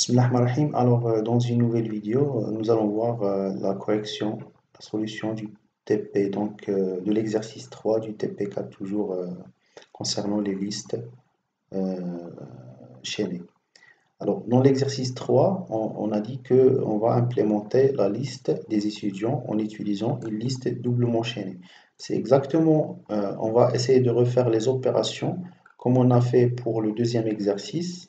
Bismillahirrahmanirrahim. Alors, dans une nouvelle vidéo, nous allons voir la correction, la solution du TP, donc de l'exercice 3 du TP4, toujours concernant les listes euh, chaînées. Alors, dans l'exercice 3, on a dit qu'on va implémenter la liste des étudiants en utilisant une liste doublement chaînée. C'est exactement, on va essayer de refaire les opérations comme on a fait pour le deuxième exercice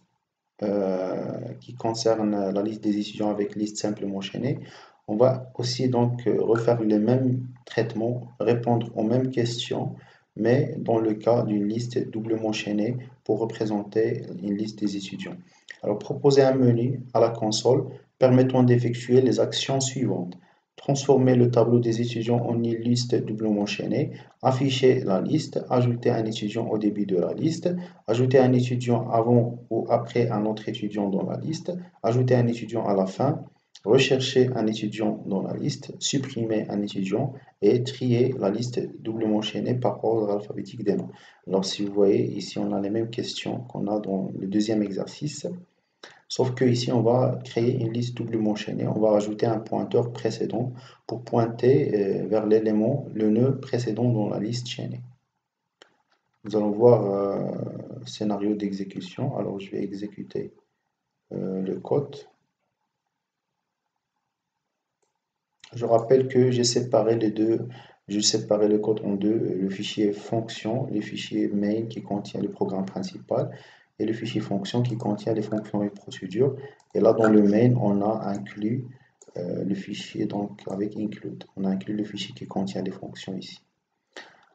qui concerne la liste des étudiants avec liste simplement enchaînée. On va aussi donc refaire les mêmes traitements, répondre aux mêmes questions, mais dans le cas d'une liste doublement enchaînée pour représenter une liste des étudiants. Alors, proposer un menu à la console permettant d'effectuer les actions suivantes. Transformer le tableau des étudiants en une liste doublement enchaînée, afficher la liste, ajouter un étudiant au début de la liste, ajouter un étudiant avant ou après un autre étudiant dans la liste, ajouter un étudiant à la fin, rechercher un étudiant dans la liste, supprimer un étudiant et trier la liste doublement enchaînée par ordre alphabétique des noms. Alors si vous voyez, ici on a les mêmes questions qu'on a dans le deuxième exercice, sauf que ici on va créer une liste doublement enchaînée, on va rajouter un pointeur précédent pour pointer vers l'élément, le nœud précédent dans la liste chaînée. Nous allons voir scénario d'exécution. Alors, je vais exécuter le code. Je rappelle que j'ai séparé les deux. J'ai séparé le code en deux. Le fichier fonction, le fichier main qui contient le programme principal et le fichier fonction qui contient les fonctions et procédures. Et là, dans le main, on a inclus le fichier donc avec include. On a inclus le fichier qui contient les fonctions ici.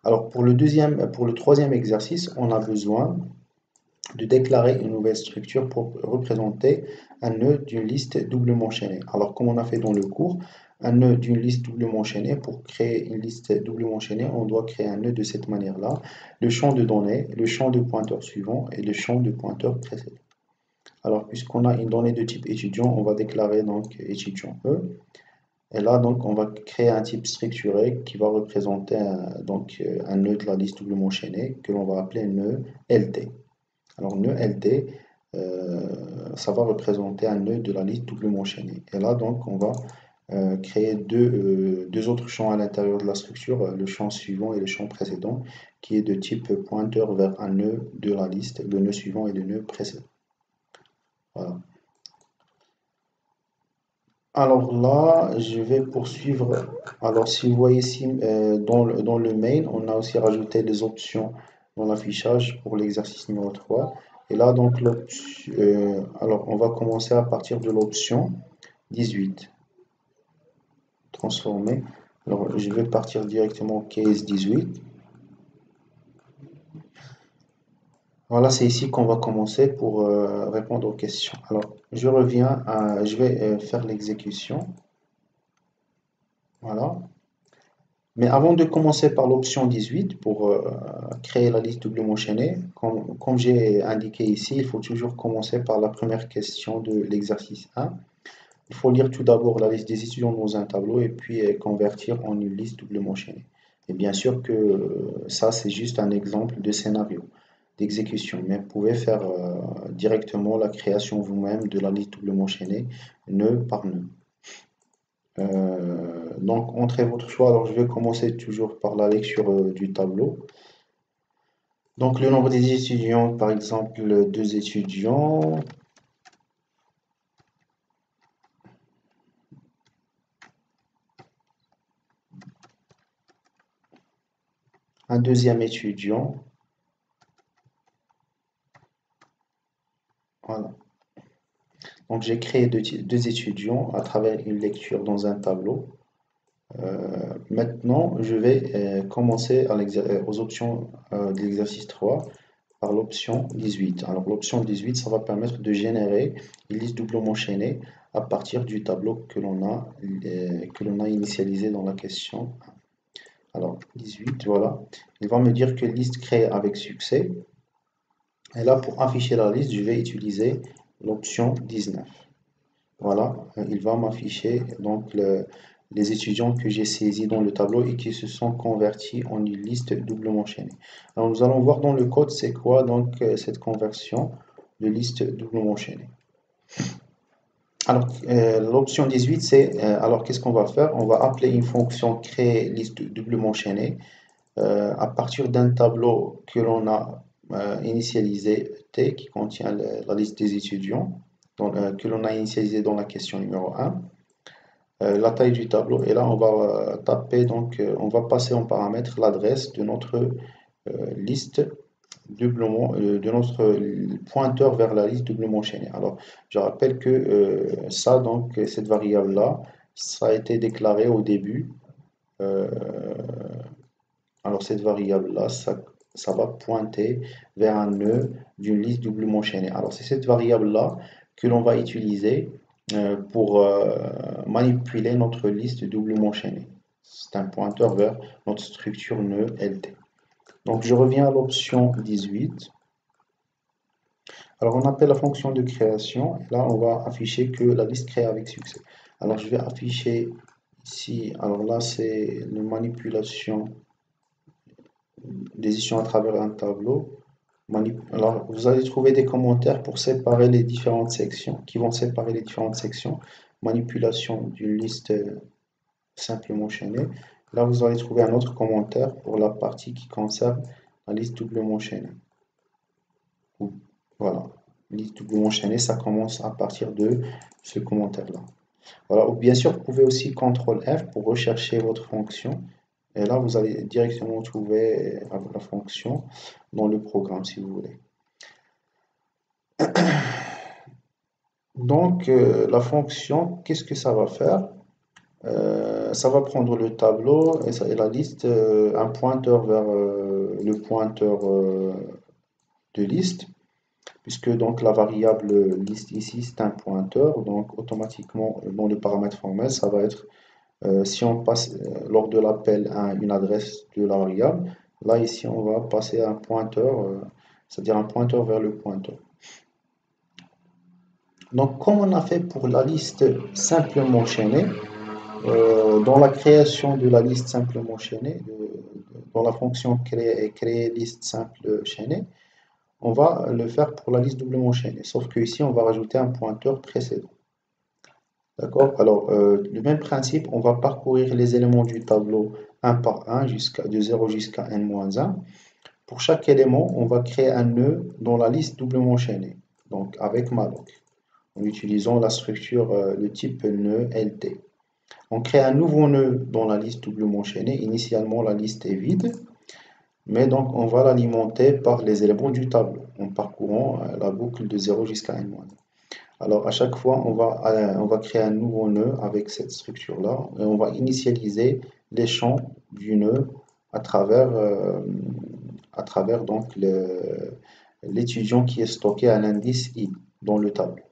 Alors, pour le troisième exercice, on a besoin de déclarer une nouvelle structure pour représenter un nœud d'une liste doublement enchaînée. Alors, comme on a fait dans le cours, un nœud d'une liste doublement enchaînée, pour créer une liste doublement enchaînée, on doit créer un nœud de cette manière-là. Le champ de données, le champ de pointeur suivant et le champ de pointeur précédent. Alors, puisqu'on a une donnée de type étudiant, on va déclarer donc étudiant E. Et là, donc, on va créer un type structuré qui va représenter un nœud de la liste doublement enchaînée que l'on va appeler nœud LT. Alors, nœud LT, ça va représenter un nœud de la liste doublement enchaînée. Et là, donc, on va créer deux autres champs à l'intérieur de la structure, le champ suivant et le champ précédent, qui est de type pointeur vers un nœud de la liste, le nœud suivant et le nœud précédent. Voilà. Alors là, je vais poursuivre. Alors, si vous voyez ici, dans le main, on a aussi rajouté des options dans l'affichage pour l'exercice numéro 3. Et là, donc, alors, on va commencer à partir de l'option 18. Transformer. Alors, je vais partir directement au case 18. Voilà, c'est ici qu'on va commencer pour répondre aux questions. Alors, je reviens je vais faire l'exécution. Voilà. Mais avant de commencer par l'option 18 pour créer la liste doublement enchaînée, comme j'ai indiqué ici, il faut toujours commencer par la première question de l'exercice 1. Il faut lire tout d'abord la liste des étudiants dans un tableau et puis convertir en une liste doublement enchaînée. Et bien sûr que ça, c'est juste un exemple de scénario d'exécution, mais vous pouvez faire directement la création vous-même de la liste doublement enchaînée, nœud par nœud. Donc, entrez votre choix. Alors, je vais commencer toujours par la lecture du tableau. Donc, le nombre des étudiants, par exemple, 2 étudiants. Un deuxième étudiant. Voilà. Donc, j'ai créé deux étudiants à travers une lecture dans un tableau. Maintenant, je vais commencer aux options de l'exercice 3 par l'option 18. Alors, l'option 18, ça va permettre de générer une liste doublement enchaînée à partir du tableau que l'on a initialisé dans la question 1. Alors, 18, voilà. Il va me dire que liste créée avec succès. Et là, pour afficher la liste, je vais utiliser l'option 19. Voilà, il va m'afficher donc les étudiants que j'ai saisis dans le tableau et qui se sont convertis en une liste doublement enchaînée. Alors nous allons voir dans le code c'est quoi donc cette conversion de liste doublement enchaînée. Alors, l'option 18, c'est, alors qu'est-ce qu'on va faire? On va appeler une fonction créer liste doublement chaînée à partir d'un tableau que l'on a initialisé T, qui contient la liste des étudiants, que l'on a initialisé dans la question numéro 1. La taille du tableau, et là on va taper, donc on va passer en paramètre l'adresse de notre liste doublement, de notre pointeur vers la liste doublement chaînée. Alors je rappelle que ça, donc cette variable là, ça a été déclaré au début. Euh, alors cette variable là, ça va pointer vers un nœud d'une liste doublement chaînée. Alors c'est cette variable là que l'on va utiliser pour manipuler notre liste doublement chaînée. C'est un pointeur vers notre structure nœud LT. Donc je reviens à l'option 18. Alors on appelle la fonction de création. Et là on va afficher que la liste créée avec succès. Alors je vais afficher ici. Alors là c'est une manipulation des éditions à travers un tableau. Alors vous allez trouver des commentaires pour séparer les différentes sections, qui vont séparer les différentes sections. Manipulation d'une liste simplement chaînée. Là vous allez trouver un autre commentaire pour la partie qui concerne la liste doublement chaînée. Voilà, liste doublement chaînée, ça commence à partir de ce commentaire-là. Voilà, ou bien sûr, vous pouvez aussi CTRL F pour rechercher votre fonction. Et là, vous allez directement trouver la fonction dans le programme, si vous voulez. Donc, la fonction, qu'est-ce que ça va faire? Ça va prendre le tableau et la liste, un pointeur vers le pointeur de liste, puisque donc la variable liste ici, c'est un pointeur. Donc, automatiquement, dans le paramètre formel, ça va être si on passe lors de l'appel à une adresse de la variable, là ici on va passer à un pointeur, c'est-à-dire un pointeur vers le pointeur. Donc comme on a fait pour la liste simplement chaînée, dans la création de la liste simplement chaînée, dans la fonction créer liste simple chaînée, on va le faire pour la liste doublement chaînée, sauf que ici on va rajouter un pointeur précédent. D'accord? Alors, le même principe, on va parcourir les éléments du tableau un par un, de 0 jusqu'à n-1. Pour chaque élément, on va créer un nœud dans la liste doublement chaînée, donc avec malloc, en utilisant la structure, le type nœud LT. On crée un nouveau nœud dans la liste doublement chaînée. Initialement, la liste est vide, mais donc on va l'alimenter par les éléments du tableau, en parcourant la boucle de 0 jusqu'à n-1. Alors, à chaque fois, on va créer un nouveau nœud avec cette structure-là et on va initialiser les champs du nœud à travers donc l'étudiant qui est stocké à l'indice i dans le tableau.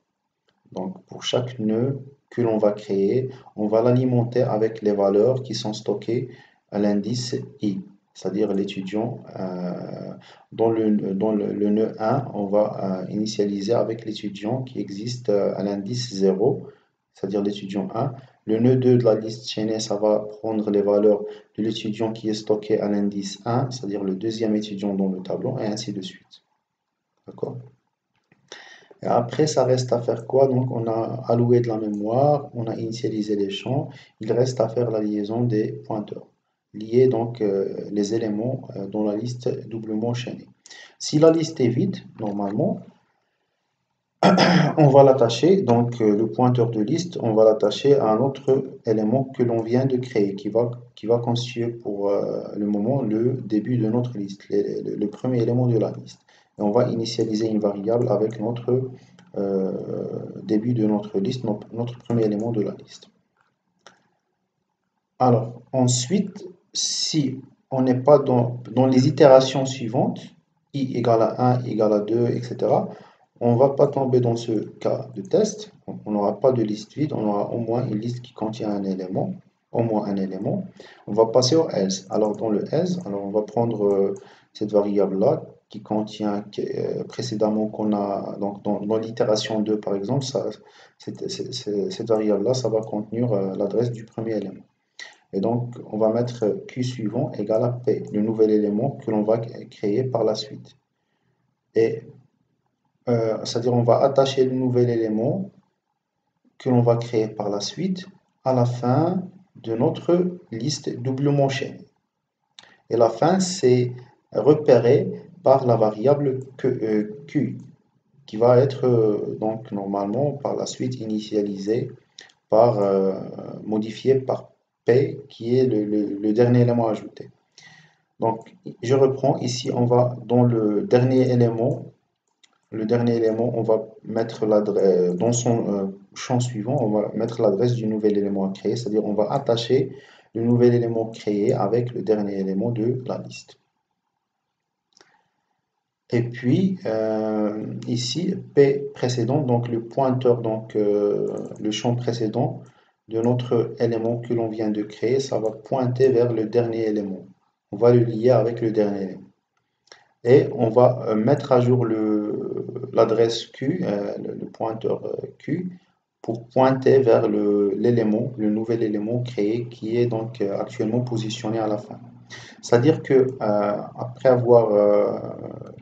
Donc, pour chaque nœud que l'on va créer, on va l'alimenter avec les valeurs qui sont stockées à l'indice i, c'est-à-dire l'étudiant dans le nœud 1, on va initialiser avec l'étudiant qui existe à l'indice 0, c'est-à-dire l'étudiant 1. Le nœud 2 de la liste chaînée, ça va prendre les valeurs de l'étudiant qui est stocké à l'indice 1, c'est-à-dire le deuxième étudiant dans le tableau, et ainsi de suite. D'accord? Et après, ça reste à faire quoi? Donc, on a alloué de la mémoire, on a initialisé les champs, il reste à faire la liaison des pointeurs. Lier donc les éléments dans la liste doublement chaînée. Si la liste est vide, normalement, on va l'attacher, donc le pointeur de liste, on va l'attacher à un autre élément que l'on vient de créer, qui va constituer pour le moment le début de notre liste, le premier élément de la liste. Et on va initialiser une variable avec notre début de notre liste, notre premier élément de la liste. Alors, ensuite, si on n'est pas dans les itérations suivantes, i égale à 1, égale à 2, etc., on ne va pas tomber dans ce cas de test. On n'aura pas de liste vide, on aura au moins une liste qui contient un élément, au moins un élément. On va passer au else. Alors, dans le else, on va prendre cette variable-là qui contient précédemment qu'on a, donc dans l'itération 2 par exemple, cette variable-là, ça va contenir l'adresse du premier élément. Et donc, on va mettre Q suivant égale à P, le nouvel élément que l'on va créer par la suite. Et c'est-à-dire on va attacher le nouvel élément que l'on va créer par la suite à la fin de notre liste doublement chaînée. Et la fin, c'est repéré par la variable Q, qui va être donc normalement par la suite initialisée par modifié par P, qui est le dernier élément ajouté. Donc, je reprends. Ici, on va dans le dernier élément. Le dernier élément, on va mettre l'adresse dans son champ suivant, on va mettre l'adresse du nouvel élément à créer, c'est-à-dire on va attacher le nouvel élément créé avec le dernier élément de la liste. Et puis ici, P précédent, donc le pointeur, donc le champ précédent de notre élément que l'on vient de créer, ça va pointer vers le dernier élément. On va le lier avec le dernier élément. Et on va mettre à jour l'adresse Q, le pointeur Q, pour pointer vers l'élément, le nouvel élément créé qui est donc actuellement positionné à la fin. C'est-à-dire que après avoir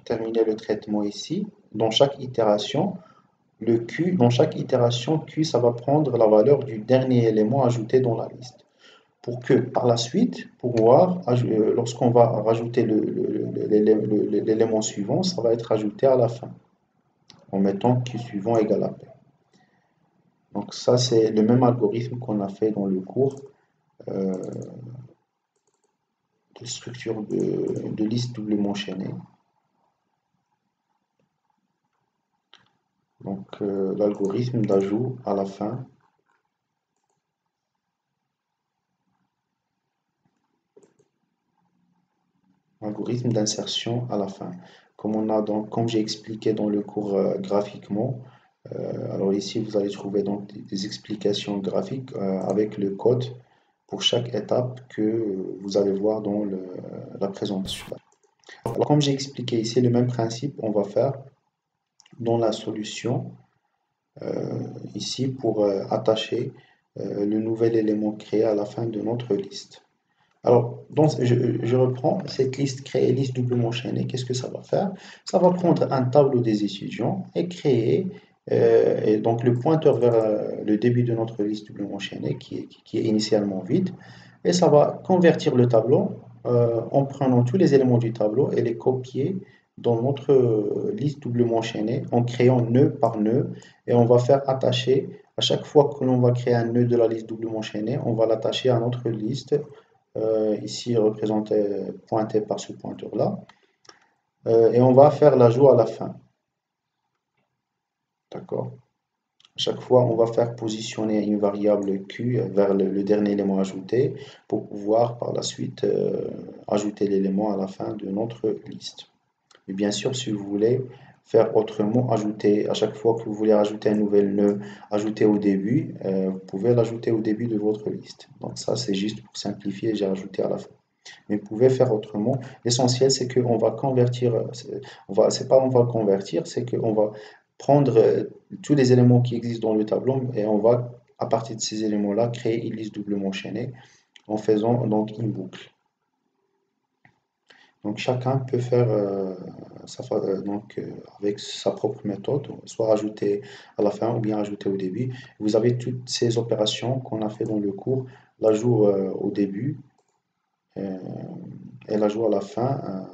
terminé le traitement ici, dans chaque itération, le Q, dans chaque itération, Q, ça va prendre la valeur du dernier élément ajouté dans la liste. Pour que par la suite, lorsqu'on va rajouter l'élément suivant, ça va être ajouté à la fin, en mettant Q suivant égale à P. Donc ça, c'est le même algorithme qu'on a fait dans le cours de structure de liste doublement chaînée. Donc l'algorithme d'ajout à la fin. Algorithme d'insertion à la fin. Comme j'ai expliqué dans le cours graphiquement, alors ici vous allez trouver donc des explications graphiques avec le code pour chaque étape que vous allez voir dans la présentation. Alors comme j'ai expliqué ici, le même principe on va faire dans la solution ici pour attacher le nouvel élément créé à la fin de notre liste. Alors, je reprends cette liste créée, liste doublement chaînée. Qu'est-ce que ça va faire? Ça va prendre un tableau des étudiants et créer et donc le pointeur vers le début de notre liste doublement chaînée qui est initialement vide. Et ça va convertir le tableau en prenant tous les éléments du tableau et les copier dans notre liste doublement chaînée en créant nœud par nœud. Et on va faire attacher, à chaque fois que l'on va créer un nœud de la liste doublement chaînée, on va l'attacher à notre liste. Ici représenté, pointé par ce pointeur-là. Et on va faire l'ajout à la fin. D'accord? À chaque fois, on va faire positionner une variable Q vers le dernier élément ajouté pour pouvoir par la suite ajouter l'élément à la fin de notre liste. Et bien sûr, si vous voulez faire autrement, ajouter à chaque fois que vous voulez rajouter un nouvel nœud, ajouter au début, vous pouvez l'ajouter au début de votre liste. Donc ça, c'est juste pour simplifier, j'ai rajouté à la fin. Mais vous pouvez faire autrement. L'essentiel, c'est qu'on va convertir, c'est pas on va convertir, c'est qu'on va prendre tous les éléments qui existent dans le tableau et on va, à partir de ces éléments-là, créer une liste doublement chaînée en faisant donc une boucle. Donc chacun peut faire avec sa propre méthode, soit rajouter à la fin ou bien rajouter au début. Vous avez toutes ces opérations qu'on a fait dans le cours, l'ajout au début et l'ajout à la fin,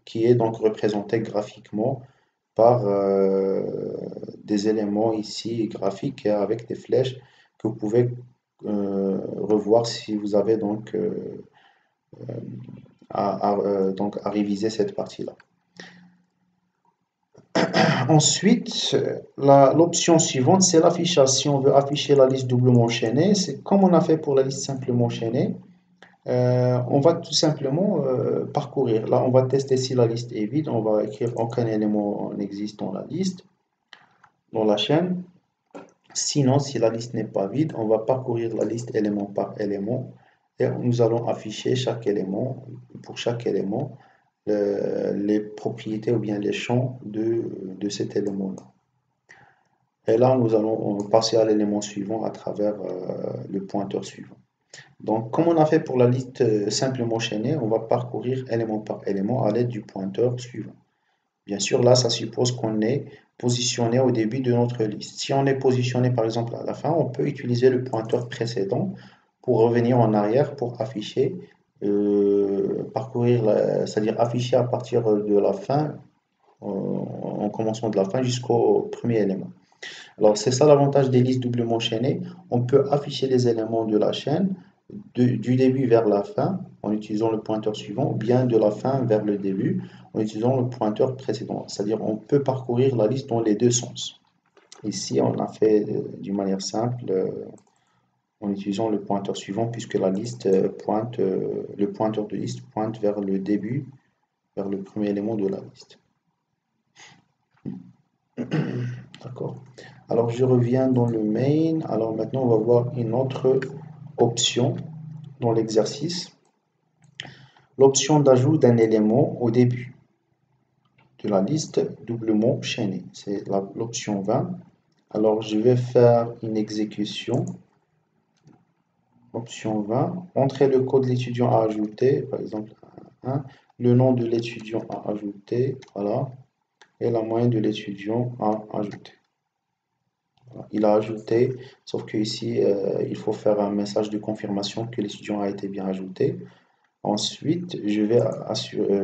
qui est donc représenté graphiquement par des éléments ici graphiques avec des flèches que vous pouvez revoir si vous avez donc à réviser cette partie-là. Ensuite, l'option suivante, c'est l'affichage. Si on veut afficher la liste doublement chaînée, c'est comme on a fait pour la liste simplement chaînée. On va tout simplement parcourir. Là, on va tester si la liste est vide. On va écrire aucun élément n'existe dans la liste, dans la chaîne. Sinon, si la liste n'est pas vide, on va parcourir la liste élément par élément. Et nous allons afficher chaque élément, pour chaque élément, les propriétés ou bien les champs de cet élément-là. Et là, on va passer à l'élément suivant à travers le pointeur suivant. Donc, comme on a fait pour la liste simplement chaînée, on va parcourir élément par élément à l'aide du pointeur suivant. Bien sûr, là, ça suppose qu'on est positionné au début de notre liste. Si on est positionné, par exemple, à la fin, on peut utiliser le pointeur précédent pour revenir en arrière pour afficher, parcourir, c'est-à-dire afficher à partir de la fin, en commençant de la fin jusqu'au premier élément. Alors, c'est ça l'avantage des listes doublement chaînées. On peut afficher les éléments de la chaîne du début vers la fin en utilisant le pointeur suivant, ou bien de la fin vers le début en utilisant le pointeur précédent. C'est-à-dire on peut parcourir la liste dans les deux sens. Ici, on a fait d'une manière simple en utilisant le pointeur suivant puisque la liste pointe, le pointeur de liste pointe vers le début, vers le premier élément de la liste. D'accord. Alors je reviens dans le main. Alors maintenant on va voir une autre option dans l'exercice. L'option d'ajout d'un élément au début de la liste doublement chaînée. C'est l'option 20. Alors je vais faire une exécution. Option 20. Entrer le code de l'étudiant à ajouter, par exemple 1, le nom de l'étudiant à ajouter, voilà, et la moyenne de l'étudiant à ajouter. Il a ajouté, sauf que ici, il faut faire un message de confirmation que l'étudiant a été bien ajouté. Ensuite, je vais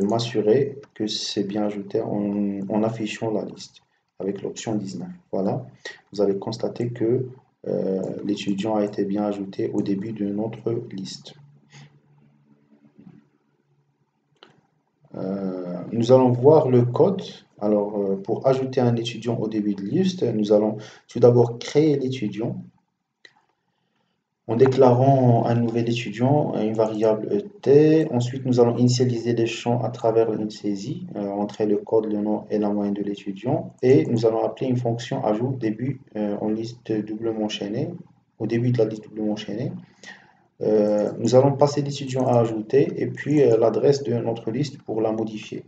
m'assurer que c'est bien ajouté en affichant la liste avec l'option 19. Voilà, vous allez constater que l'étudiant a été bien ajouté au début de notre liste. Nous allons voir le code. Alors, pour ajouter un étudiant au début de liste, nous allons tout d'abord créer l'étudiant en déclarant un nouvel étudiant, une variable ET. Ensuite, nous allons initialiser les champs à travers une saisie, entrer le code, le nom et la moyenne de l'étudiant. Et nous allons appeler une fonction ajout début en liste doublement enchaînée, au début de la liste doublement enchaînée. Nous allons passer l'étudiant à ajouter et puis l'adresse de notre liste pour la modifier.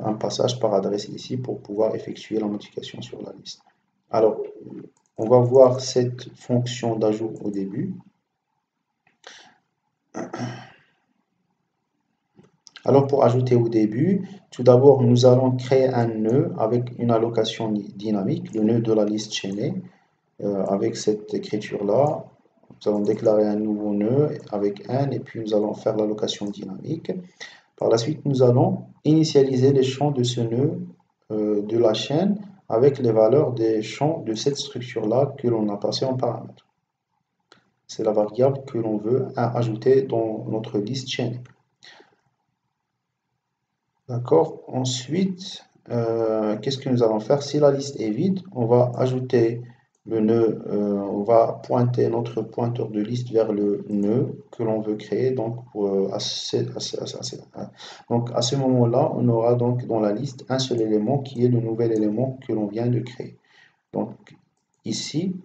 Un passage par adresse ici pour pouvoir effectuer la modification sur la liste. Alors, on va voir cette fonction d'ajout au début. Alors, pour ajouter au début, tout d'abord, nous allons créer un nœud avec une allocation dynamique, le nœud de la liste chaînée. Avec cette écriture-là, nous allons déclarer un nouveau nœud avec n et puis nous allons faire l'allocation dynamique. Par la suite, nous allons initialiser les champs de ce nœud de la chaîne avec les valeurs des champs de cette structure-là que l'on a passé en paramètre. C'est la variable que l'on veut ajouter dans notre liste chaînée. D'accord. Ensuite, qu'est-ce que nous allons faire? Si la liste est vide, on va ajouter le nœud, on va pointer notre pointeur de liste vers le nœud que l'on veut créer. Donc, à ce moment-là, on aura donc dans la liste un seul élément qui est le nouvel élément que l'on vient de créer. Donc, ici,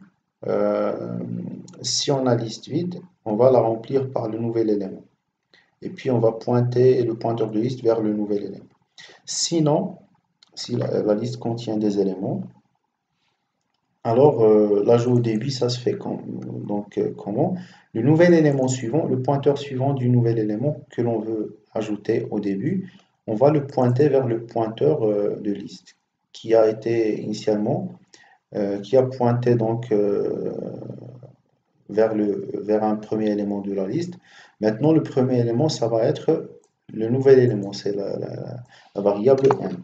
si on a liste vide, on va la remplir par le nouvel élément. Et puis, on va pointer le pointeur de liste vers le nouvel élément. Sinon, si la liste contient des éléments, alors l'ajout au début, ça se fait comment? Le nouvel élément suivant, le pointeur suivant du nouvel élément que l'on veut ajouter au début, on va le pointer vers le pointeur de liste qui a été initialement, qui a pointé donc vers un premier élément de la liste. Maintenant, le premier élément, ça va être le nouvel élément, c'est la variable n.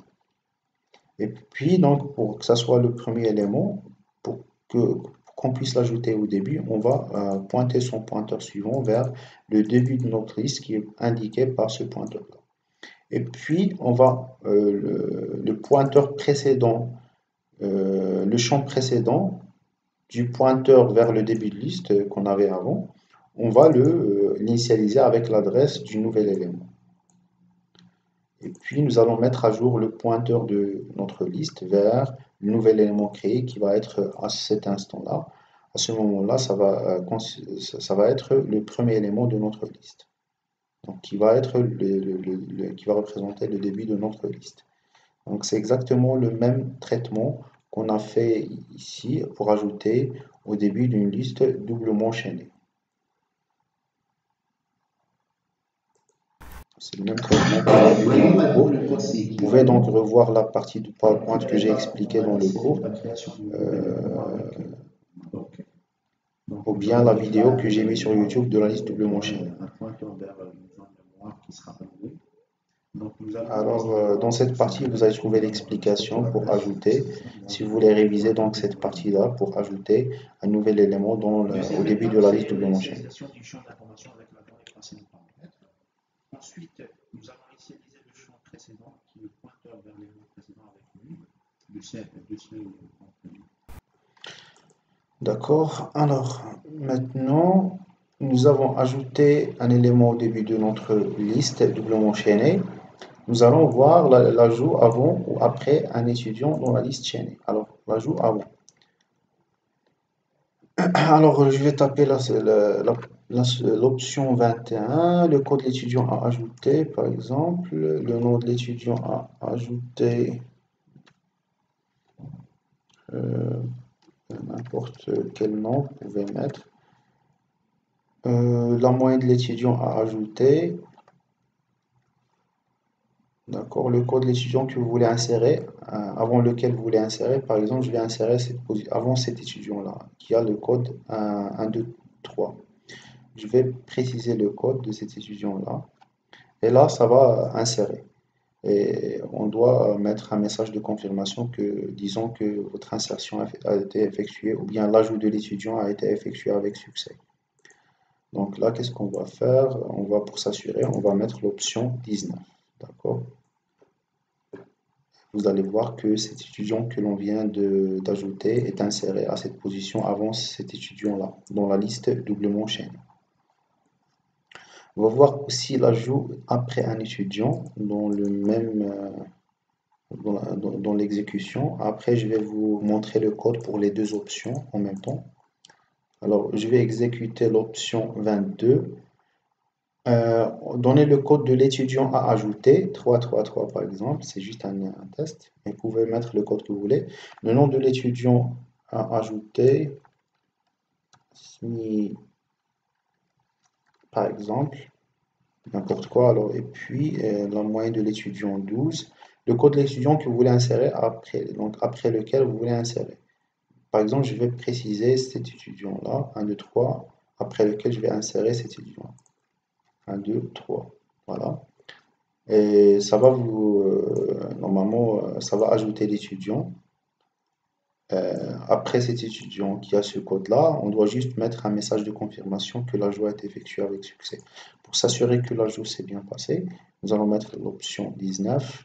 Et puis, donc, pour que ça soit le premier élément, pour qu'on puisse l'ajouter au début, on va pointer son pointeur suivant vers le début de notre liste qui est indiqué par ce pointeur-là. Et puis, on va le pointeur précédent, le champ précédent du pointeur vers le début de liste qu'on avait avant, on va l'initialiser avec l'adresse du nouvel élément. Et puis, nous allons mettre à jour le pointeur de notre liste vers le nouvel élément créé qui va être à cet instant-là. À ce moment-là, ça va être le premier élément de notre liste. Donc, qui va être qui va représenter le début de notre liste. Donc, c'est exactement le même traitement qu'on a fait ici pour ajouter au début d'une liste doublement chaînée. C'est le même code qu'on a vu dans le cours. Vous pouvez donc revoir la partie du PowerPoint que j'ai expliqué dans le cours, ou bien la vidéo que j'ai mise sur YouTube de la liste doublement chaînée. Alors, dans cette partie, vous allez trouver l'explication pour ajouter, si vous voulez réviser donc cette partie-là, pour ajouter un nouvel élément au début de la liste doublement chaînée. Ensuite, nous allons initialiser le champ précédent qui est le pointeur vers l'élément précédent avec lui, de ce D'accord. Alors, maintenant, nous avons ajouté un élément au début de notre liste doublement enchaînée. Nous allons voir l'ajout avant ou après un étudiant dans la liste chaînée. Alors, l'ajout avant. Alors, je vais taper l'option 21, le code de l'étudiant à ajouter, par exemple, le nom de l'étudiant à ajouter, n'importe quel nom, vous pouvez mettre. La moyenne de l'étudiant à ajouter. D'accord, le code de l'étudiant que vous voulez insérer, avant lequel vous voulez insérer, par exemple, je vais insérer avant cet étudiant-là, qui a le code 1, 2, 3. Je vais préciser le code de cet étudiant-là, et là, ça va insérer. Et on doit mettre un message de confirmation que, disons que votre insertion a été effectuée, ou bien l'ajout de l'étudiant a été effectué avec succès. Donc là, qu'est-ce qu'on va faire? Pour s'assurer, on va mettre l'option 19. D'accord? Vous allez voir que cet étudiant que l'on vient d'ajouter est inséré à cette position avant cet étudiant-là, dans la liste doublement chaînée. On va voir aussi l'ajout après un étudiant dans le même dans l'exécution. Après, je vais vous montrer le code pour les deux options en même temps. Alors, je vais exécuter l'option 22. Donner le code de l'étudiant à ajouter, 333 par exemple, c'est juste un test. Vous pouvez mettre le code que vous voulez. Le nom de l'étudiant à ajouter, par exemple, n'importe quoi. Alors, et puis, la moyenne de l'étudiant 12. Le code de l'étudiant que vous voulez insérer après, donc après lequel vous voulez insérer. Par exemple, je vais préciser cet étudiant-là, 1, 2, 3, après lequel je vais insérer cet étudiant. 1, 2, 3. Voilà. Et ça va normalement, ça va ajouter l'étudiant. Après cet étudiant qui a ce code-là, on doit juste mettre un message de confirmation que l'ajout a été effectué avec succès. Pour s'assurer que l'ajout s'est bien passé, nous allons mettre l'option 19.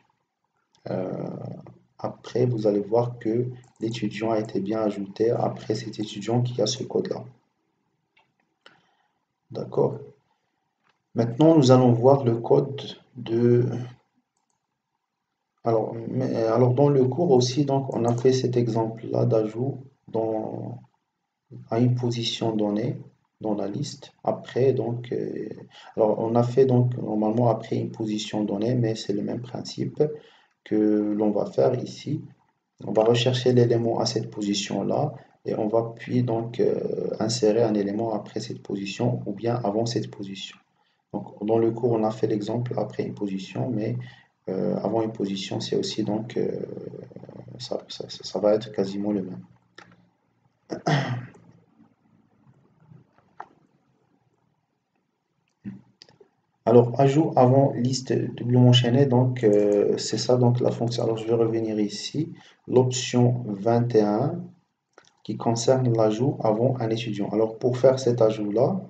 Après, vous allez voir que l'étudiant a été bien ajouté après cet étudiant qui a ce code-là. D'accord? Maintenant, nous allons voir le code de... Alors, dans le cours aussi, donc, on a fait cet exemple-là d'ajout à une position donnée dans la liste. Après, donc, alors on a fait donc normalement après une position donnée, mais c'est le même principe que l'on va faire ici. On va rechercher l'élément à cette position-là et on va puis donc insérer un élément après cette position ou bien avant cette position. Donc, dans le cours, on a fait l'exemple après une position, mais avant une position, c'est aussi donc ça va être quasiment le même. Alors, ajout avant liste doublement enchaînée, donc c'est ça donc la fonction. Alors, je vais revenir ici, l'option 21 qui concerne l'ajout avant un étudiant. Alors, pour faire cet ajout-là,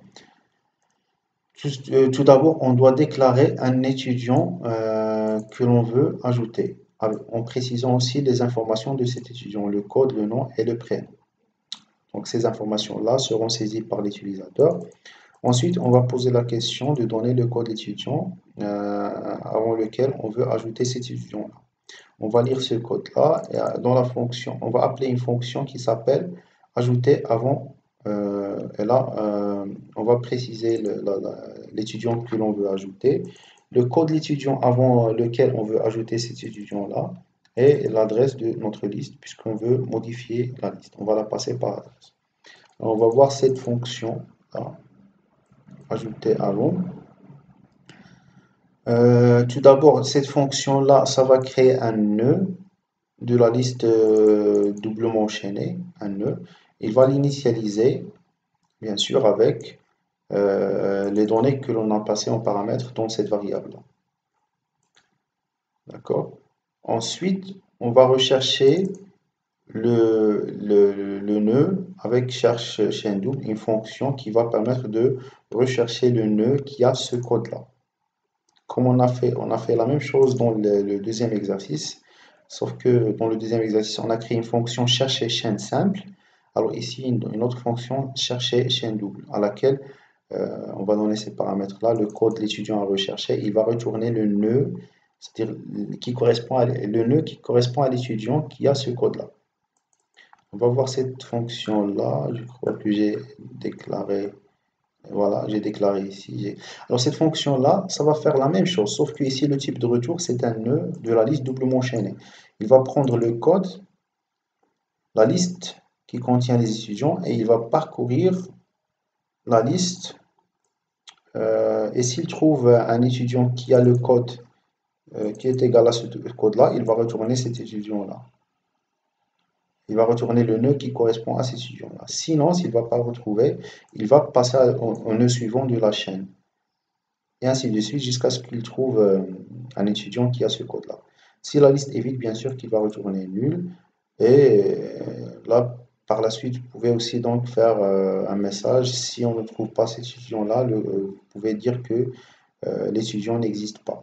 tout d'abord, on doit déclarer un étudiant que l'on veut ajouter, en précisant aussi les informations de cet étudiant, le code, le nom et le prénom. Donc, ces informations-là seront saisies par l'utilisateur. Ensuite, on va poser la question de donner le code étudiant avant lequel on veut ajouter cet étudiant-là. On va lire ce code-là et dans la fonction, on va appeler une fonction qui s'appelle ajouter avant. Et là, on va préciser l'étudiant que l'on veut ajouter, le code de l'étudiant avant lequel on veut ajouter cet étudiant-là et l'adresse de notre liste puisqu'on veut modifier la liste. On va la passer par adresse. Alors, on va voir cette fonction-là. Ajouter avant. Tout d'abord, cette fonction-là, ça va créer un nœud de la liste doublement enchaînée, un nœud. Il va l'initialiser, bien sûr, avec les données que l'on a passées en paramètre dans cette variable-là. D'accord? Ensuite, on va rechercher le nœud avec cherche chaîne double, une fonction qui va permettre de rechercher le nœud qui a ce code-là. Comme on a fait la même chose dans le deuxième exercice, sauf que dans le deuxième exercice, on a créé une fonction chercher chaîne simple. Alors ici, une autre fonction chercher chaîne double, à laquelle on va donner ces paramètres-là, le code de l'étudiant à rechercher, il va retourner le nœud, c'est-à-dire le nœud qui correspond à l'étudiant qui a ce code-là. On va voir cette fonction-là, je crois que j'ai déclaré. Voilà, j'ai déclaré ici. Alors cette fonction-là, ça va faire la même chose, sauf que ici le type de retour, c'est un nœud de la liste doublement enchaînée. Il va prendre le code, la liste qui contient les étudiants, et il va parcourir la liste. Et s'il trouve un étudiant qui a le code qui est égal à ce code-là, il va retourner cet étudiant-là. Il va retourner le nœud qui correspond à cet étudiant-là. Sinon, s'il ne va pas retrouver, il va passer au nœud suivant de la chaîne. Et ainsi de suite jusqu'à ce qu'il trouve un étudiant qui a ce code-là. Si la liste est vide, bien sûr qu'il va retourner nul. Et là, par la suite, vous pouvez aussi donc faire un message. Si on ne trouve pas cet étudiant-là, vous pouvez dire que l'étudiant n'existe pas.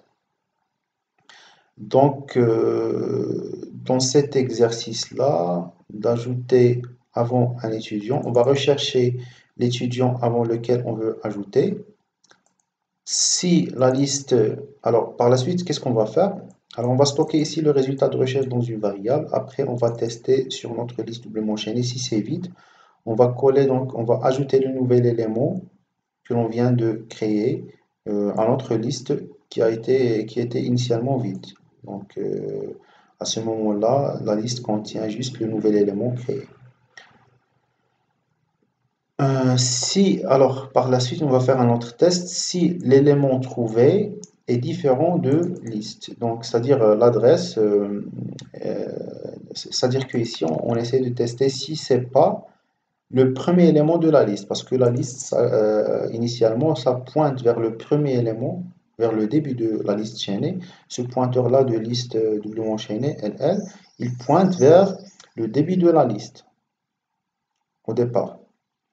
Donc, dans cet exercice-là, d'ajouter avant un étudiant, on va rechercher l'étudiant avant lequel on veut ajouter. Si la liste... Alors, par la suite, qu'est-ce qu'on va faire? Alors, on va stocker ici le résultat de recherche dans une variable. Après, on va tester sur notre liste doublement enchaînée. Si c'est vide, on va coller, donc, on va ajouter le nouvel élément que l'on vient de créer à notre liste qui était initialement vide. Donc, à ce moment-là, la liste contient juste le nouvel élément créé. Alors, par la suite, on va faire un autre test. Si l'élément trouvé est différent de liste, donc c'est-à-dire l'adresse, c'est-à-dire qu'ici, on essaie de tester si c'est pas le premier élément de la liste, parce que la liste, initialement, ça pointe vers le premier élément, vers le début de la liste chaînée. Ce pointeur-là de liste doublement enchaînée, LL, il pointe vers le début de la liste, au départ,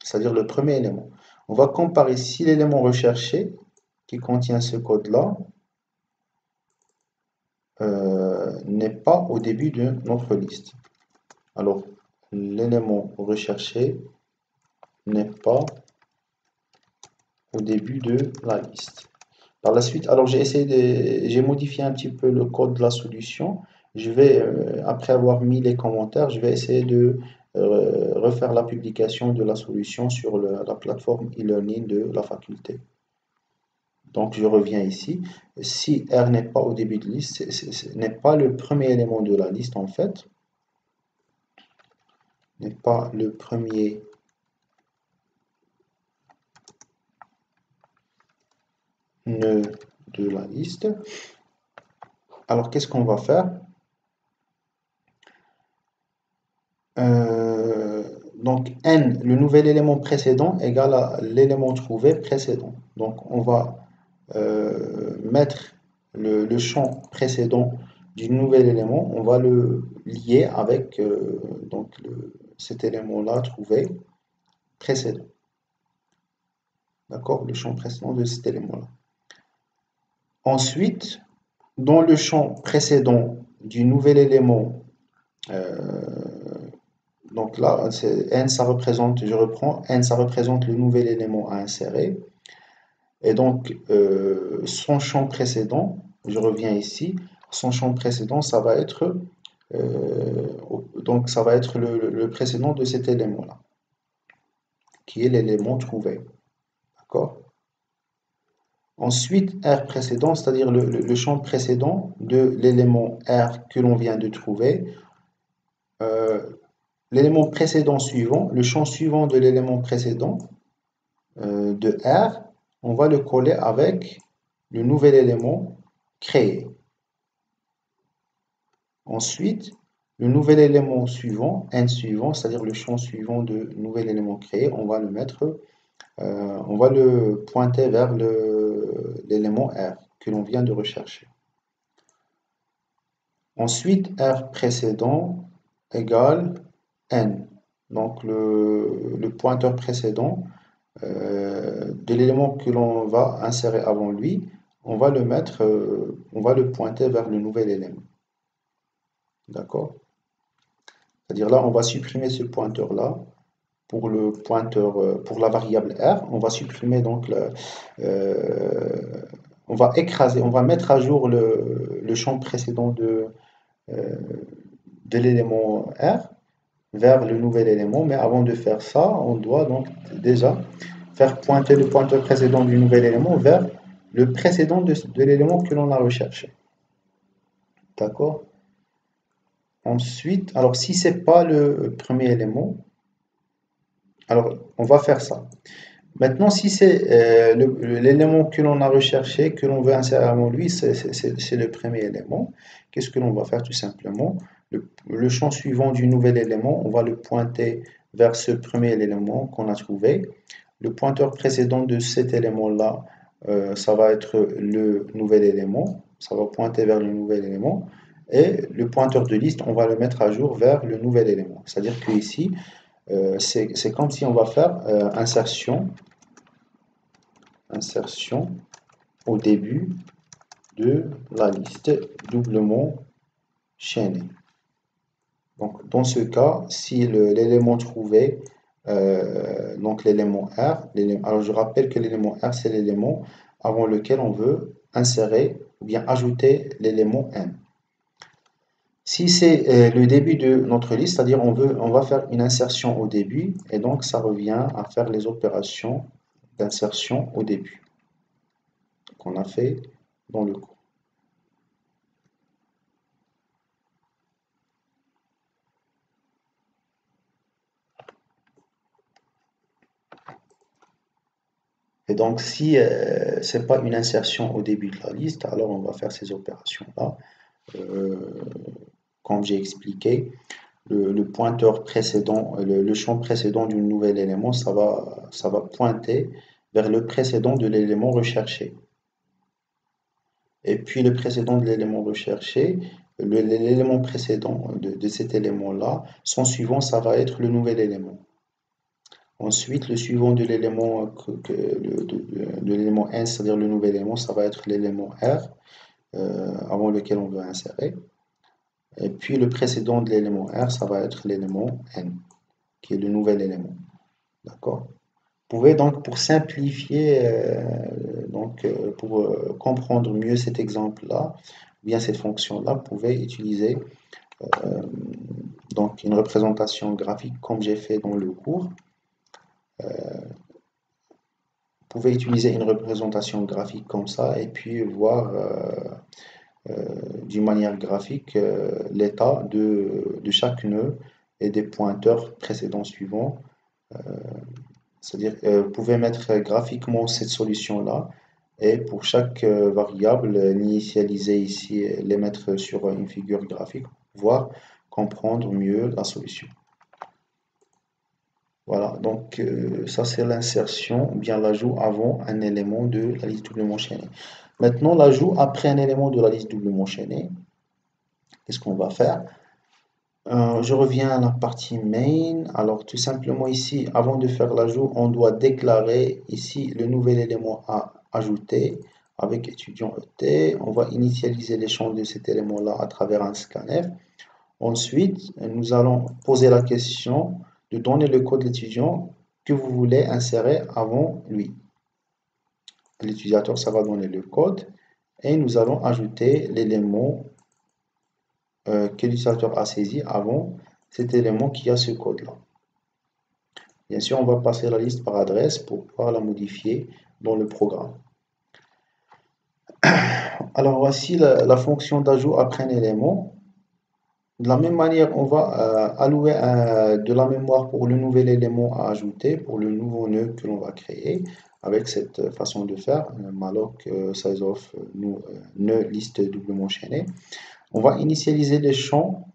c'est-à-dire le premier élément. On va comparer si l'élément recherché, qui contient ce code-là, n'est pas au début de notre liste. Alors, l'élément recherché n'est pas au début de la liste. Par la suite, alors j'ai modifié un petit peu le code de la solution. Je vais, après avoir mis les commentaires, je vais essayer de refaire la publication de la solution sur la plateforme e-learning de la faculté. Donc je reviens ici. Si R n'est pas au début de liste, ce n'est pas le premier élément de la liste en fait. N'est pas le premier nœud de la liste. Alors qu'est-ce qu'on va faire? Donc n, le nouvel élément précédent égale à l'élément trouvé précédent. Donc on va mettre le champ précédent du nouvel élément, on va le lier avec cet élément-là trouvé précédent. D'accord? Le champ précédent de cet élément-là. Ensuite, dans le champ précédent du nouvel élément, donc là, n, ça représente, je reprends, n, ça représente le nouvel élément à insérer. Et donc, son champ précédent, je reviens ici, son champ précédent, ça va être, donc ça va être le précédent de cet élément-là, qui est l'élément trouvé. D'accord? Ensuite, R précédent, c'est-à-dire le champ précédent de l'élément R que l'on vient de trouver. L'élément précédent suivant, le champ suivant de l'élément précédent de R, on va le coller avec le nouvel élément créé. Ensuite, le nouvel élément suivant, n suivant, c'est-à-dire le champ suivant de nouvel élément créé, on va le mettre, on va le pointer vers l'élément R que l'on vient de rechercher. Ensuite, R précédent égale N. Donc le pointeur précédent de l'élément que l'on va insérer avant lui, on va le mettre, on va le pointer vers le nouvel élément. D'accord? C'est-à-dire là, on va supprimer ce pointeur-là pour le pointeur, pour la variable R. On va supprimer donc, on va écraser, on va mettre à jour le champ précédent euh, de l'élément R vers le nouvel élément. Mais avant de faire ça, on doit donc déjà faire pointer le pointeur précédent du nouvel élément vers le précédent de l'élément que l'on a recherché. D'accord? Ensuite, alors si c'est pas le premier élément, alors on va faire ça. Maintenant, si c'est l'élément que l'on a recherché, que l'on veut insérer avant lui, c'est le premier élément. Qu'est-ce que l'on va faire tout simplement? Le champ suivant du nouvel élément, on va le pointer vers ce premier élément qu'on a trouvé. Le pointeur précédent de cet élément-là, ça va être le nouvel élément. Ça va pointer vers le nouvel élément. Et le pointeur de liste, on va le mettre à jour vers le nouvel élément. C'est-à-dire qu'ici, c'est comme si on va faire insertion au début de la liste doublement chaînée. Donc, dans ce cas, si l'élément trouvé, donc l'élément R, alors je rappelle que l'élément R, c'est l'élément avant lequel on veut insérer ou bien ajouter l'élément N. Si c'est le début de notre liste, c'est-à-dire on va faire une insertion au début, et donc ça revient à faire les opérations d'insertion au début qu'on a fait dans le cours. Et donc si ce n'est pas une insertion au début de la liste, alors on va faire ces opérations-là. Comme j'ai expliqué, le pointeur précédent, le champ précédent du nouvel élément, ça va pointer vers le précédent de l'élément recherché. Et puis le précédent de l'élément recherché, l'élément précédent de cet élément-là, son suivant, ça va être le nouvel élément. Ensuite, le suivant de l'élément de l'élément N, c'est-à-dire le nouvel élément, ça va être l'élément R, avant lequel on veut insérer. Et puis le précédent de l'élément R, ça va être l'élément N, qui est le nouvel élément. D'accord? Vous pouvez donc, pour simplifier, pour comprendre mieux cet exemple-là, ou bien cette fonction-là, vous pouvez utiliser donc une représentation graphique comme j'ai fait dans le cours. Vous pouvez utiliser une représentation graphique comme ça et puis voir d'une manière graphique l'état de chaque nœud et des pointeurs précédents suivants. C'est-à-dire, vous pouvez mettre graphiquement cette solution-là et pour chaque variable, l'initialiser ici, les mettre sur une figure graphique pour pouvoir comprendre mieux la solution. Voilà, donc ça c'est l'insertion, ou bien l'ajout avant un élément de la liste doublement chaînée. Maintenant, l'ajout après un élément de la liste doublement chaînée. Qu'est-ce qu'on va faire? Je reviens à la partie main. Alors tout simplement ici, avant de faire l'ajout, on doit déclarer ici le nouvel élément à ajouter avec étudiant ET. On va initialiser les champs de cet élément-là à travers un scanf. Ensuite, nous allons poser la question de donner le code de l'étudiant que vous voulez insérer avant lui. L'utilisateur, ça va donner le code et nous allons ajouter l'élément que l'utilisateur a saisi avant cet élément qui a ce code-là. Bien sûr, on va passer la liste par adresse pour pouvoir la modifier dans le programme. Alors voici la fonction d'ajout après un élément. De la même manière, on va allouer de la mémoire pour le nouvel élément à ajouter, pour le nouveau nœud que l'on va créer. avec cette façon de faire, malloc size of ne liste doublement chaînée. On va initialiser les champs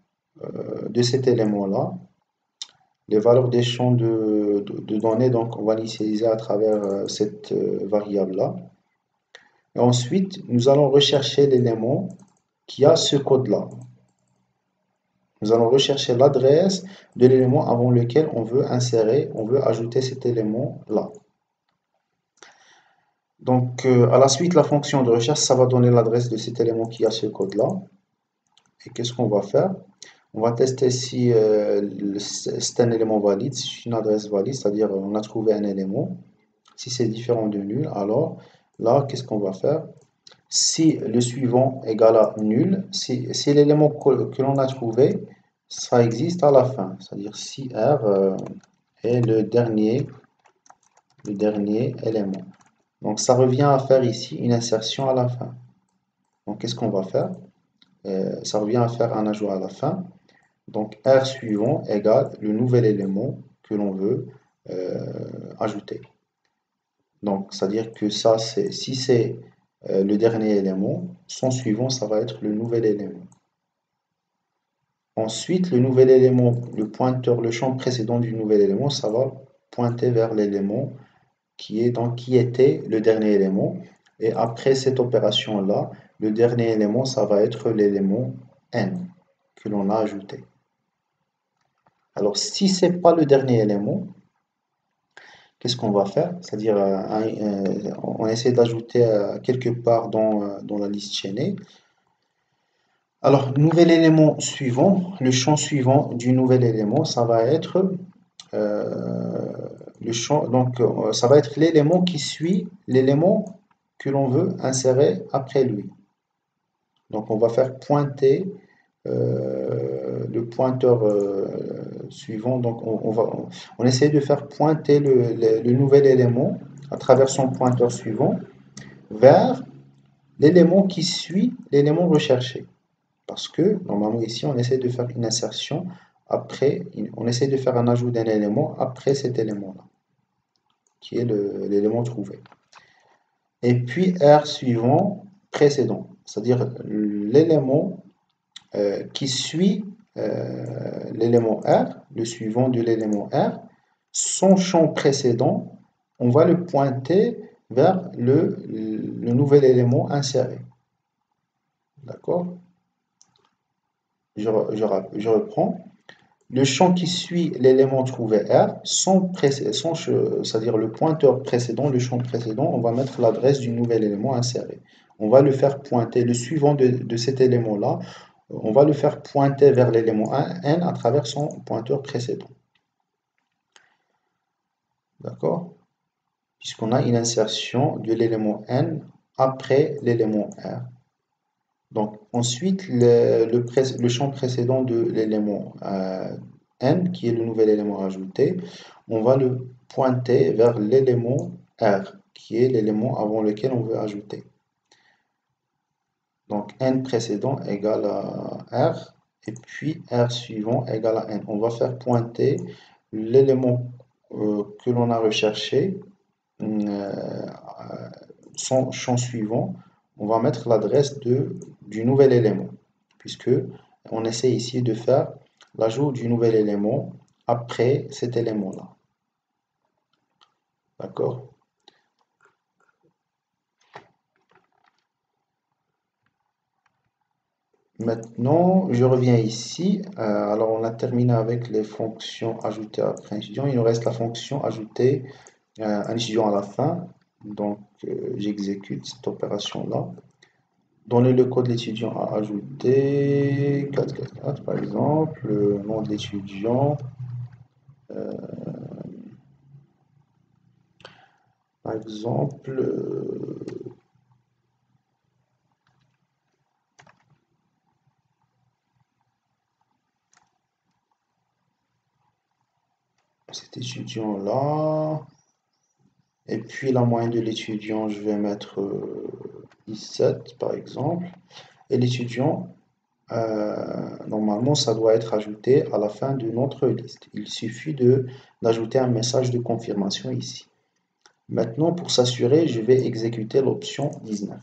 de cet élément-là, les valeurs des champs de données, donc on va l'initialiser à travers cette variable-là. Et ensuite, nous allons rechercher l'élément qui a ce code-là. Nous allons rechercher l'adresse de l'élément avant lequel on veut insérer, on veut ajouter cet élément-là. Donc, à la suite, la fonction de recherche, ça va donner l'adresse de cet élément qui a ce code-là. Et qu'est-ce qu'on va faire? On va tester si c'est un élément valide, si c'est une adresse valide, c'est-à-dire on a trouvé un élément. Si c'est différent de nul, alors là, qu'est-ce qu'on va faire? Si le suivant égale à nul, si l'élément que l'on a trouvé, ça existe à la fin. C'est-à-dire si R est le dernier élément. Donc ça revient à faire ici une insertion à la fin. Donc qu'est-ce qu'on va faire? Ça revient à faire un ajout à la fin. Donc R suivant égale le nouvel élément que l'on veut ajouter. Donc c'est-à-dire que ça, si c'est le dernier élément, son suivant, ça va être le nouvel élément. Ensuite, le nouvel élément, le pointeur, le champ précédent du nouvel élément, ça va pointer vers l'élément qui était le dernier élément. Et après cette opération-là, le dernier élément, ça va être l'élément n que l'on a ajouté. Alors, si ce n'est pas le dernier élément, qu'est-ce qu'on va faire? C'est-à-dire, on essaie d'ajouter quelque part dans la liste chaînée. Alors, nouvel élément suivant, le champ suivant du nouvel élément, ça va être le champ, donc ça va être l'élément qui suit l'élément que l'on veut insérer après lui. Donc, on va faire pointer le pointeur suivant. Donc, on essaie de faire pointer le nouvel élément à travers son pointeur suivant vers l'élément qui suit l'élément recherché. Parce que, normalement, ici, on essaie de faire une insertion après, on essaie de faire un ajout d'un élément après cet élément-là, qui est l'élément trouvé. Et puis, R suivant précédent, c'est-à-dire l'élément qui suit l'élément R, le suivant de l'élément R, son champ précédent, on va le pointer vers le nouvel élément inséré. D'accord? Je reprends. Le champ qui suit l'élément trouvé R, c'est-à-dire le pointeur précédent, le champ précédent, on va mettre l'adresse du nouvel élément inséré. On va le faire pointer, le suivant de cet élément-là, on va le faire pointer vers l'élément n à travers son pointeur précédent. D'accord? Puisqu'on a une insertion de l'élément n après l'élément R. Donc ensuite, le champ précédent de l'élément n, qui est le nouvel élément ajouté, on va le pointer vers l'élément R, qui est l'élément avant lequel on veut ajouter. Donc n précédent égale à R, et puis R suivant égale à n. On va faire pointer l'élément que l'on a recherché, son champ suivant, on va mettre l'adresse du nouvel élément, puisque on essaie ici de faire l'ajout du nouvel élément après cet élément-là. D'accord? Maintenant, je reviens ici. Alors, on a terminé avec les fonctions ajoutées après un étudiant. Il nous reste la fonction ajouter un étudiant à la fin. Donc, j'exécute cette opération-là. Donner le code de l'étudiant à ajouter, 444 par exemple, le nom de l'étudiant, par exemple, cet étudiant-là, et puis la moyenne de l'étudiant, je vais mettre I7 par exemple, et l'étudiant, normalement, ça doit être ajouté à la fin de notre liste. Il suffit d'ajouter un message de confirmation ici. Maintenant, pour s'assurer, je vais exécuter l'option 19.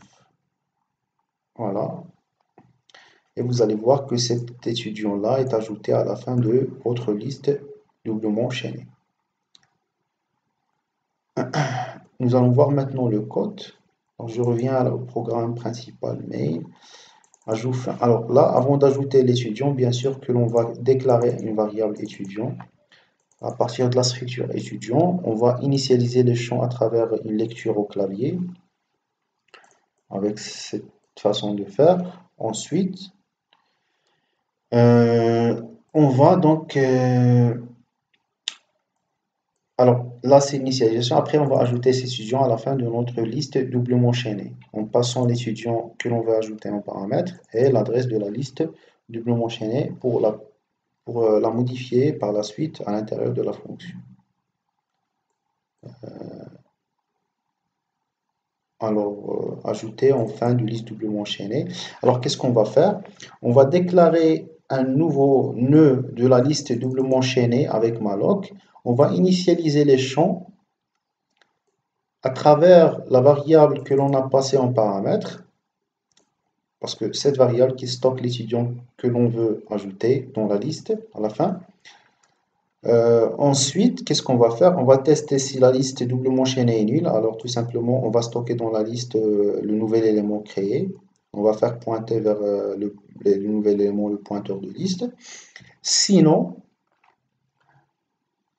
Voilà. Et vous allez voir que cet étudiant-là est ajouté à la fin de votre liste doublement chaînée. Nous allons voir maintenant le code. Donc, je reviens au programme principal main. Ajout fin. Alors là, avant d'ajouter l'étudiant, bien sûr que l'on va déclarer une variable étudiant. À partir de la structure étudiant, on va initialiser les champs à travers une lecture au clavier, avec cette façon de faire. Ensuite, on va donc... alors là, c'est l'initialisation. Après, on va ajouter ces étudiants à la fin de notre liste doublement chaînée, en passant l'étudiant que l'on veut ajouter en paramètre et l'adresse de la liste doublement chaînée pour la modifier par la suite à l'intérieur de la fonction. Alors, ajouter en fin de liste doublement enchaînée. Alors, qu'est-ce qu'on va faire? On va déclarer un nouveau nœud de la liste doublement enchaînée avec malloc. On va initialiser les champs à travers la variable que l'on a passée en paramètre, parce que cette variable qui stocke l'étudiant que l'on veut ajouter dans la liste à la fin. Ensuite, qu'est-ce qu'on va faire? On va tester si la liste doublement enchaînée est nulle. Alors tout simplement, on va stocker dans la liste le nouvel élément créé. On va faire pointer vers le nouvel élément, le pointeur de liste. Sinon,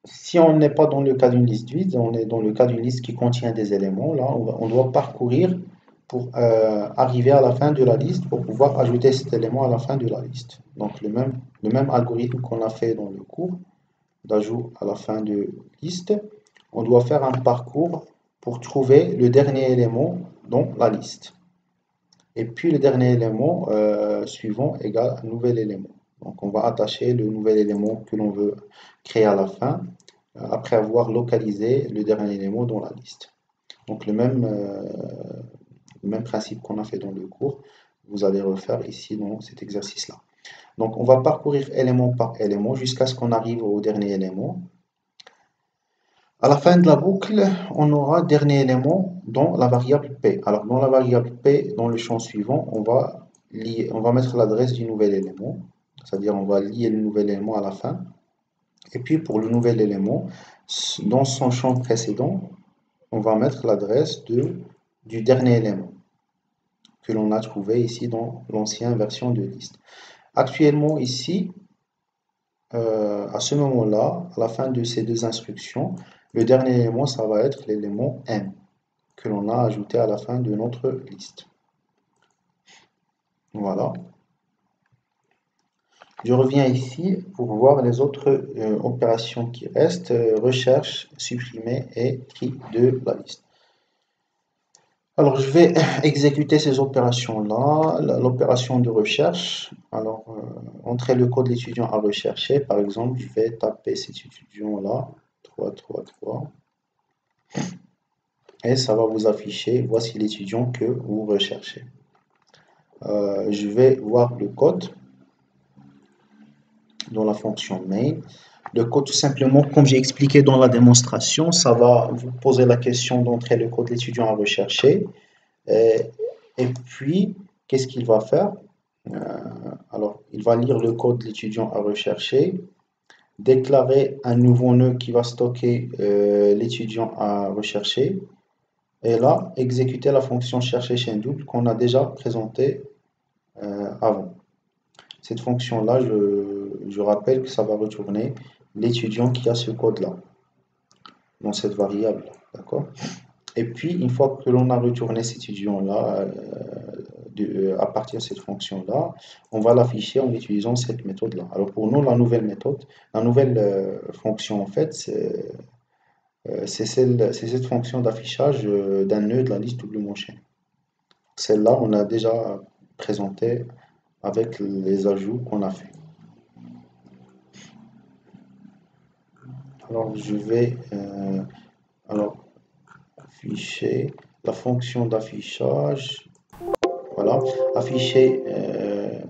si on n'est pas dans le cas d'une liste vide, on est dans le cas d'une liste qui contient des éléments. Là, on doit parcourir pour arriver à la fin de la liste pour pouvoir ajouter cet élément à la fin de la liste. Donc le même algorithme qu'on a fait dans le cours d'ajout à la fin de liste, on doit faire un parcours pour trouver le dernier élément dans la liste. Et puis le dernier élément suivant égale un nouvel élément. Donc on va attacher le nouvel élément que l'on veut créer à la fin, après avoir localisé le dernier élément dans la liste. Donc le même principe qu'on a fait dans le cours, vous allez refaire ici dans cet exercice-là. Donc, on va parcourir élément par élément jusqu'à ce qu'on arrive au dernier élément. À la fin de la boucle, on aura dernier élément dans la variable P. Alors, dans la variable P, dans le champ suivant, on va mettre l'adresse du nouvel élément. C'est-à-dire, on va lier le nouvel élément à la fin. Et puis, pour le nouvel élément, dans son champ précédent, on va mettre l'adresse du dernier élément que l'on a trouvé ici dans l'ancienne version de liste. Actuellement, ici, à ce moment-là, à la fin de ces deux instructions, le dernier élément, ça va être l'élément M que l'on a ajouté à la fin de notre liste. Voilà. Je reviens ici pour voir les autres opérations qui restent, recherche, supprimer et tri de la liste. Alors, je vais exécuter ces opérations-là. L'opération de recherche. Alors, entrer le code de l'étudiant à rechercher. Par exemple, je vais taper cet étudiant-là, 333. Et ça va vous afficher, voici l'étudiant que vous recherchez. Je vais voir le code dans la fonction main. Le code, tout simplement, comme j'ai expliqué dans la démonstration, ça va vous poser la question d'entrer le code de l'étudiant à rechercher. Et puis, qu'est-ce qu'il va faire? Alors, il va lire le code de l'étudiant à rechercher, déclarer un nouveau nœud qui va stocker l'étudiant à rechercher, et là, exécuter la fonction chercher chaîne double qu'on a déjà présentée avant. Cette fonction-là, je rappelle que ça va retourner l'étudiant qui a ce code-là, dans cette variable, d'accord? Et puis, une fois que l'on a retourné cet étudiant-là, à partir de cette fonction-là, on va l'afficher en utilisant cette méthode-là. Alors pour nous, la nouvelle fonction, en fait, c'est cette fonction d'affichage d'un nœud de la liste doublement enchaînée. Celle-là, on a déjà présenté avec les ajouts qu'on a fait. Alors je vais afficher la fonction d'affichage. Voilà, afficher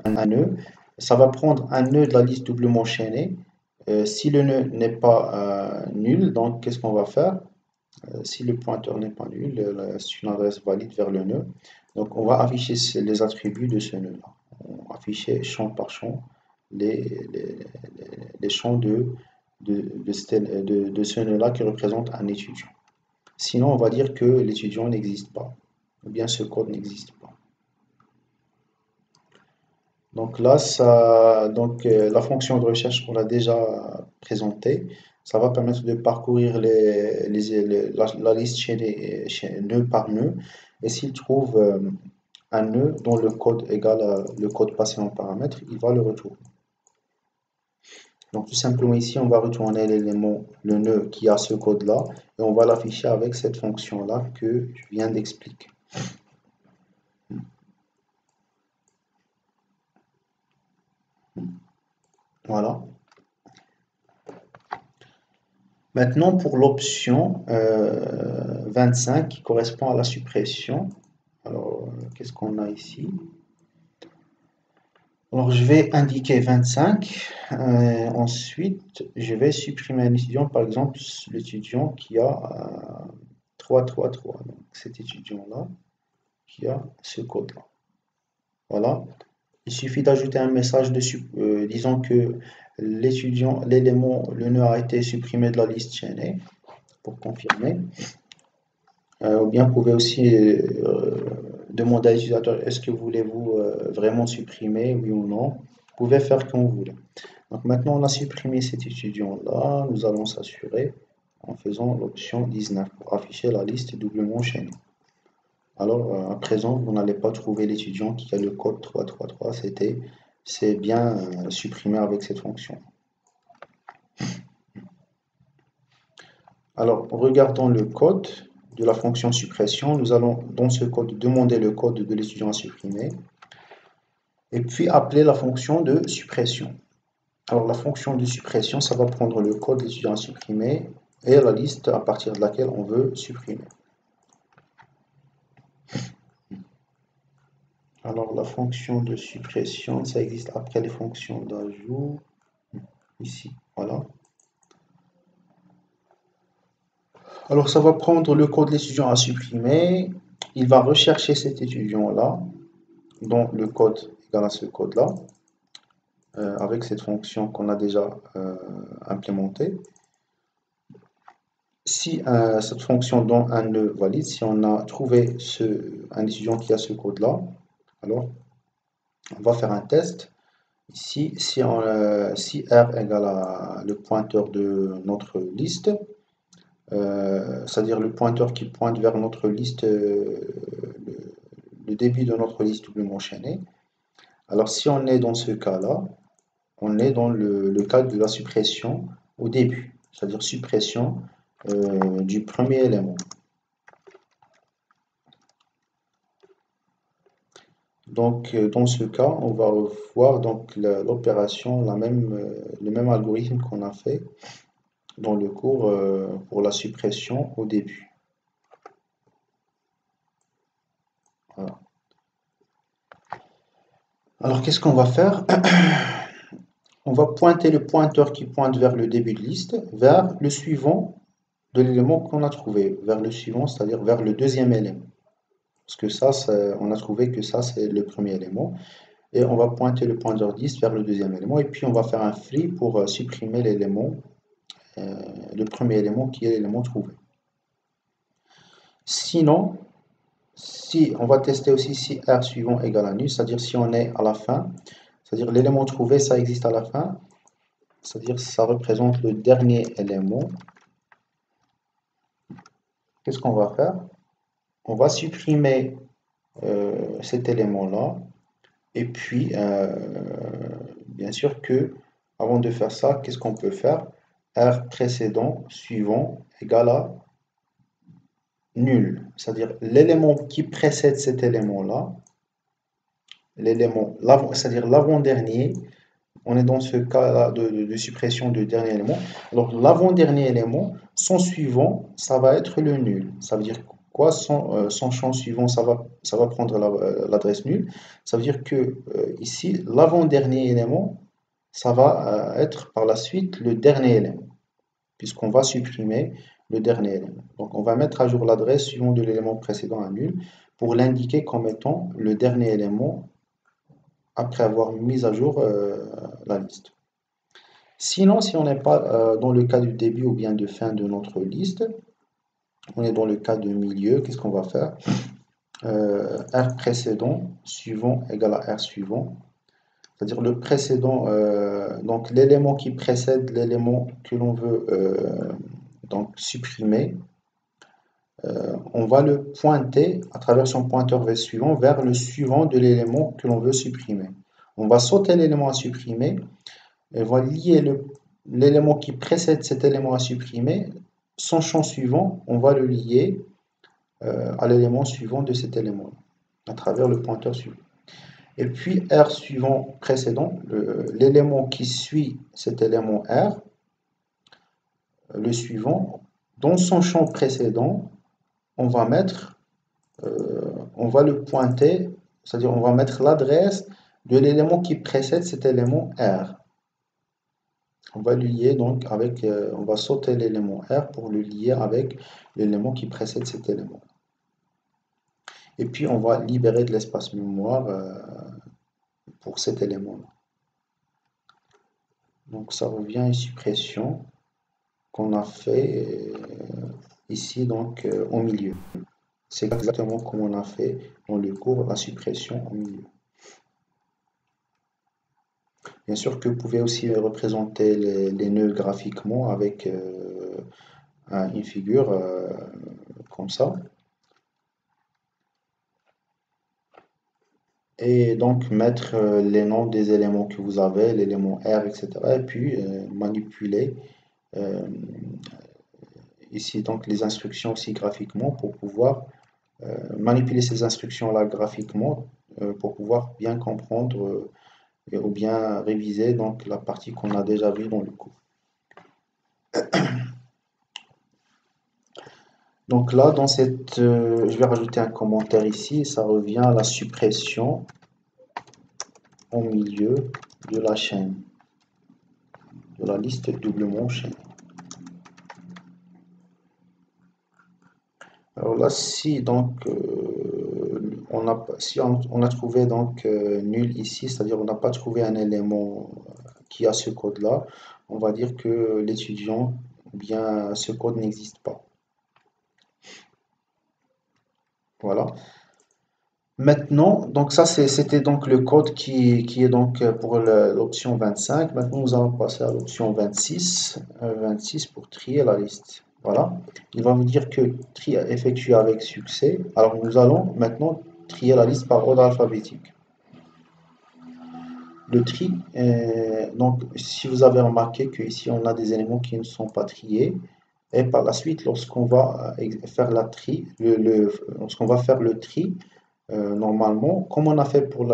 un nœud. Ça va prendre un nœud de la liste doublement enchaînée. Si le nœud n'est pas nul, donc qu'est-ce qu'on va faire? Si le pointeur n'est pas nul, c'est une adresse valide vers le nœud. Donc on va afficher les attributs de ce nœud-là. On va afficher champ par champ les champs de ce nœud-là qui représente un étudiant. Sinon, on va dire que l'étudiant n'existe pas, ou bien ce code n'existe pas. Donc là, la fonction de recherche, on l'a déjà présentée. Ça va permettre de parcourir la liste nœud par nœud. Et s'il trouve un nœud dont le code égale le code passé en paramètre, il va le retourner. Donc tout simplement ici, on va retourner l'élément, le nœud qui a ce code-là, et on va l'afficher avec cette fonction-là que je viens d'expliquer. Voilà. Maintenant, pour l'option 25 qui correspond à la suppression. Alors, qu'est-ce qu'on a ici? Alors, je vais indiquer 25. Ensuite, je vais supprimer un étudiant, par exemple, l'étudiant qui a 333. Donc, cet étudiant-là qui a ce code-là. Voilà. Il suffit d'ajouter un message disant que l'élément, le nœud a été supprimé de la liste chaînée pour confirmer. Ou bien vous pouvez aussi demander à l'utilisateur est-ce que voulez-vous vraiment supprimer, oui ou non. Vous pouvez faire comme vous voulez. Donc maintenant on a supprimé cet étudiant-là, nous allons s'assurer en faisant l'option 19 pour afficher la liste doublement chaînée. Alors à présent vous n'allez pas trouver l'étudiant qui a le code 333, c'est bien supprimé avec cette fonction. Alors regardons le code de la fonction suppression. Nous allons dans ce code demander le code de l'étudiant à supprimer et puis appeler la fonction de suppression. Alors la fonction de suppression, ça va prendre le code de l'étudiant à supprimer et la liste à partir de laquelle on veut supprimer. Alors la fonction de suppression, ça existe après les fonctions d'ajout. Ici, voilà. Alors ça va prendre le code de l'étudiant à supprimer. Il va rechercher cet étudiant-là, dont le code égale à ce code-là, avec cette fonction qu'on a déjà implémentée. Si cette fonction donne un nœud valide, si on a trouvé un étudiant qui a ce code-là, alors on va faire un test. Ici, si R égale à le pointeur de notre liste, c'est-à-dire le pointeur qui pointe vers notre liste, le début de notre liste doublement enchaînée. Alors si on est dans ce cas-là, on est dans le cas de la suppression au début, c'est-à-dire suppression du premier élément. Donc dans ce cas, on va voir donc l'opération, le même algorithme qu'on a fait dans le cours pour la suppression au début. Voilà. Alors qu'est-ce qu'on va faire? On va pointer le pointeur qui pointe vers le début de liste, vers le suivant de l'élément qu'on a trouvé, vers le suivant, c'est-à-dire vers le deuxième élément. Parce que ça, on a trouvé que ça, c'est le premier élément. Et on va pointer le pointeur 10 vers le deuxième élément. Et puis, on va faire un free pour supprimer l'élément, le premier élément qui est l'élément trouvé. Sinon, si on va tester aussi si R suivant égale à nul, c'est-à-dire si on est à la fin, c'est-à-dire l'élément trouvé, ça existe à la fin, c'est-à-dire ça représente le dernier élément. Qu'est-ce qu'on va faire? On va supprimer cet élément-là. Et puis, bien sûr que, avant de faire ça, qu'est-ce qu'on peut faire? R précédent, suivant, égale à nul. C'est-à-dire l'élément qui précède cet élément-là, c'est-à-dire l'avant-dernier, on est dans ce cas-là de suppression du dernier élément. Alors, l'avant-dernier élément, son suivant, ça va être le nul. Ça veut dire quoi? Son champ suivant, ça va prendre l'adresse nulle. Ça veut dire que ici, l'avant-dernier élément, ça va être par la suite le dernier élément, puisqu'on va supprimer le dernier élément. Donc on va mettre à jour l'adresse suivant de l'élément précédent à nul pour l'indiquer comme étant le dernier élément après avoir mis à jour la liste. Sinon, si on n'est pas dans le cas du début ou bien de fin de notre liste, on est dans le cas de milieu, qu'est-ce qu'on va faire? R précédent suivant égale à R suivant. C'est-à-dire le précédent, donc l'élément qui précède l'élément que l'on veut donc supprimer, on va le pointer à travers son pointeur suivant vers le suivant de l'élément que l'on veut supprimer. On va sauter l'élément à supprimer et on va lier l'élément qui précède cet élément à supprimer, son champ suivant, on va le lier à l'élément suivant de cet élément à travers le pointeur suivant. Et puis R suivant précédent, l'élément qui suit cet élément R, le suivant, dans son champ précédent, on va le pointer, c'est-à-dire on va mettre l'adresse de l'élément qui précède cet élément R. On va le lier donc avec, on va sauter l'élément R pour le lier avec l'élément qui précède cet élément. Et puis on va libérer de l'espace mémoire pour cet élément-là. Donc ça revient à une suppression qu'on a fait ici donc au milieu. C'est exactement comme on a fait dans le cours la suppression au milieu. Bien sûr que vous pouvez aussi représenter les nœuds graphiquement avec une figure comme ça. Et donc mettre les noms des éléments que vous avez, l'élément R, etc. Et puis manipuler ici donc les instructions aussi graphiquement pour pouvoir manipuler ces instructions-là graphiquement pour pouvoir bien comprendre ou bien réviser donc la partie qu'on a déjà vue dans le cours. Donc là, dans cette, je vais rajouter un commentaire ici, ça revient à la suppression au milieu de la chaîne, de la liste doublement chaînée. Alors là, si donc on a trouvé donc nul ici, c'est-à-dire on n'a pas trouvé un élément qui a ce code-là, on va dire que l'étudiant, ou bien ce code n'existe pas. Voilà. Maintenant, donc ça c'était donc le code qui est donc pour l'option 25. Maintenant nous allons passer à l'option 26, 26 pour trier la liste. Voilà. Il va vous dire que tri effectué avec succès. Alors nous allons maintenant trier la liste par ordre alphabétique. Le tri, donc si vous avez remarqué qu'ici on a des éléments qui ne sont pas triés, et par la suite lorsqu'on va faire la tri, lorsqu'on va faire le tri, normalement, comme on a fait pour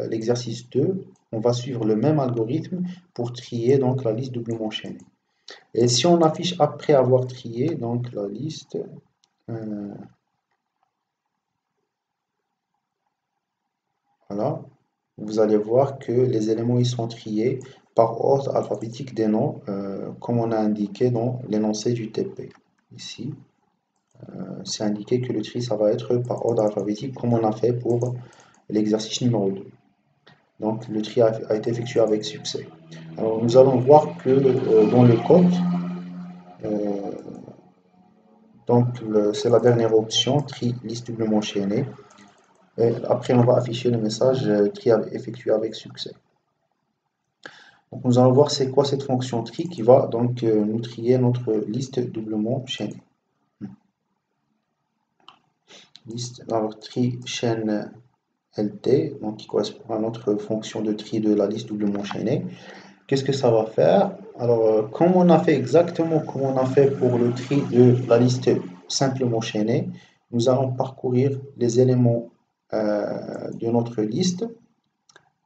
l'exercice 2, on va suivre le même algorithme pour trier donc la liste doublement chaînée. Et si on affiche après avoir trié donc la liste, voilà, vous allez voir que les éléments ils sont triés par ordre alphabétique des noms, comme on a indiqué dans l'énoncé du TP. Ici, c'est indiqué que le tri, ça va être par ordre alphabétique, comme on a fait pour l'exercice numéro 2. Donc, le tri a été effectué avec succès. Alors, nous allons voir que dans le code, donc c'est la dernière option, tri liste doublement chaînée. Et après, on va afficher le message tri effectué avec succès. Donc, nous allons voir c'est quoi cette fonction tri qui va donc nous trier notre liste doublement chaînée. Liste, alors tri chaîne LT, donc qui correspond à notre fonction de tri de la liste doublement chaînée. Qu'est-ce que ça va faire? Alors, comme on a fait exactement comme on a fait pour le tri de la liste simplement chaînée, nous allons parcourir les éléments de notre liste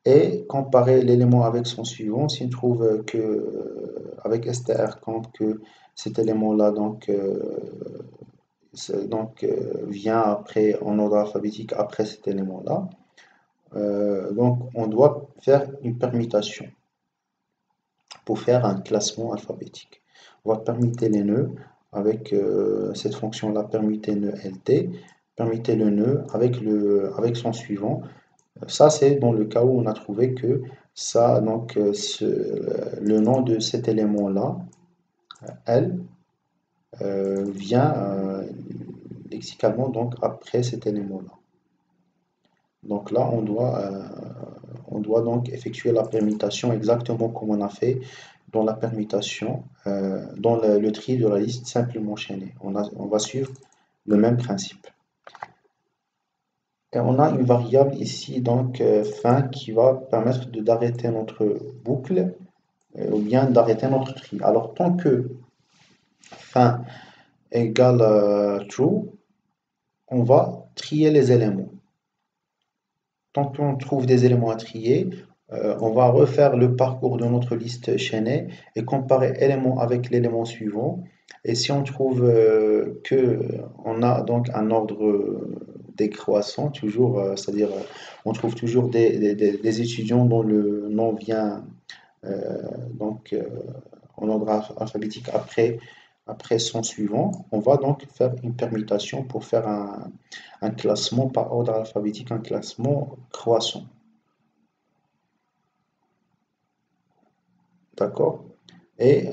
et comparer l'élément avec son suivant. Si on trouve que avec str compte que cet élément-là vient après en ordre alphabétique après cet élément-là, donc on doit faire une permutation pour faire un classement alphabétique. On va permuter les nœuds avec cette fonction-là permuter nœud LT, permuter le nœud avec son suivant. Ça, c'est dans le cas où on a trouvé que ça, donc, le nom de cet élément-là, L, vient lexicalement donc après cet élément-là. Donc là, on doit donc effectuer la permutation exactement comme on a fait dans la permutation, dans le tri de la liste simplement enchaînée. On va suivre le même principe. Et on a une variable ici, donc fin, qui va permettre d'arrêter notre boucle ou bien d'arrêter notre tri. Alors, tant que fin égale true, on va trier les éléments. Tant qu'on trouve des éléments à trier, on va refaire le parcours de notre liste chaînée et comparer élément avec l'élément suivant. Et si on trouve que on a donc un ordre décroissant, toujours, c'est-à-dire on trouve toujours des étudiants dont le nom vient donc en ordre alphabétique après son suivant, on va donc faire une permutation pour faire un classement par ordre alphabétique, un classement croissant. D'accord? Et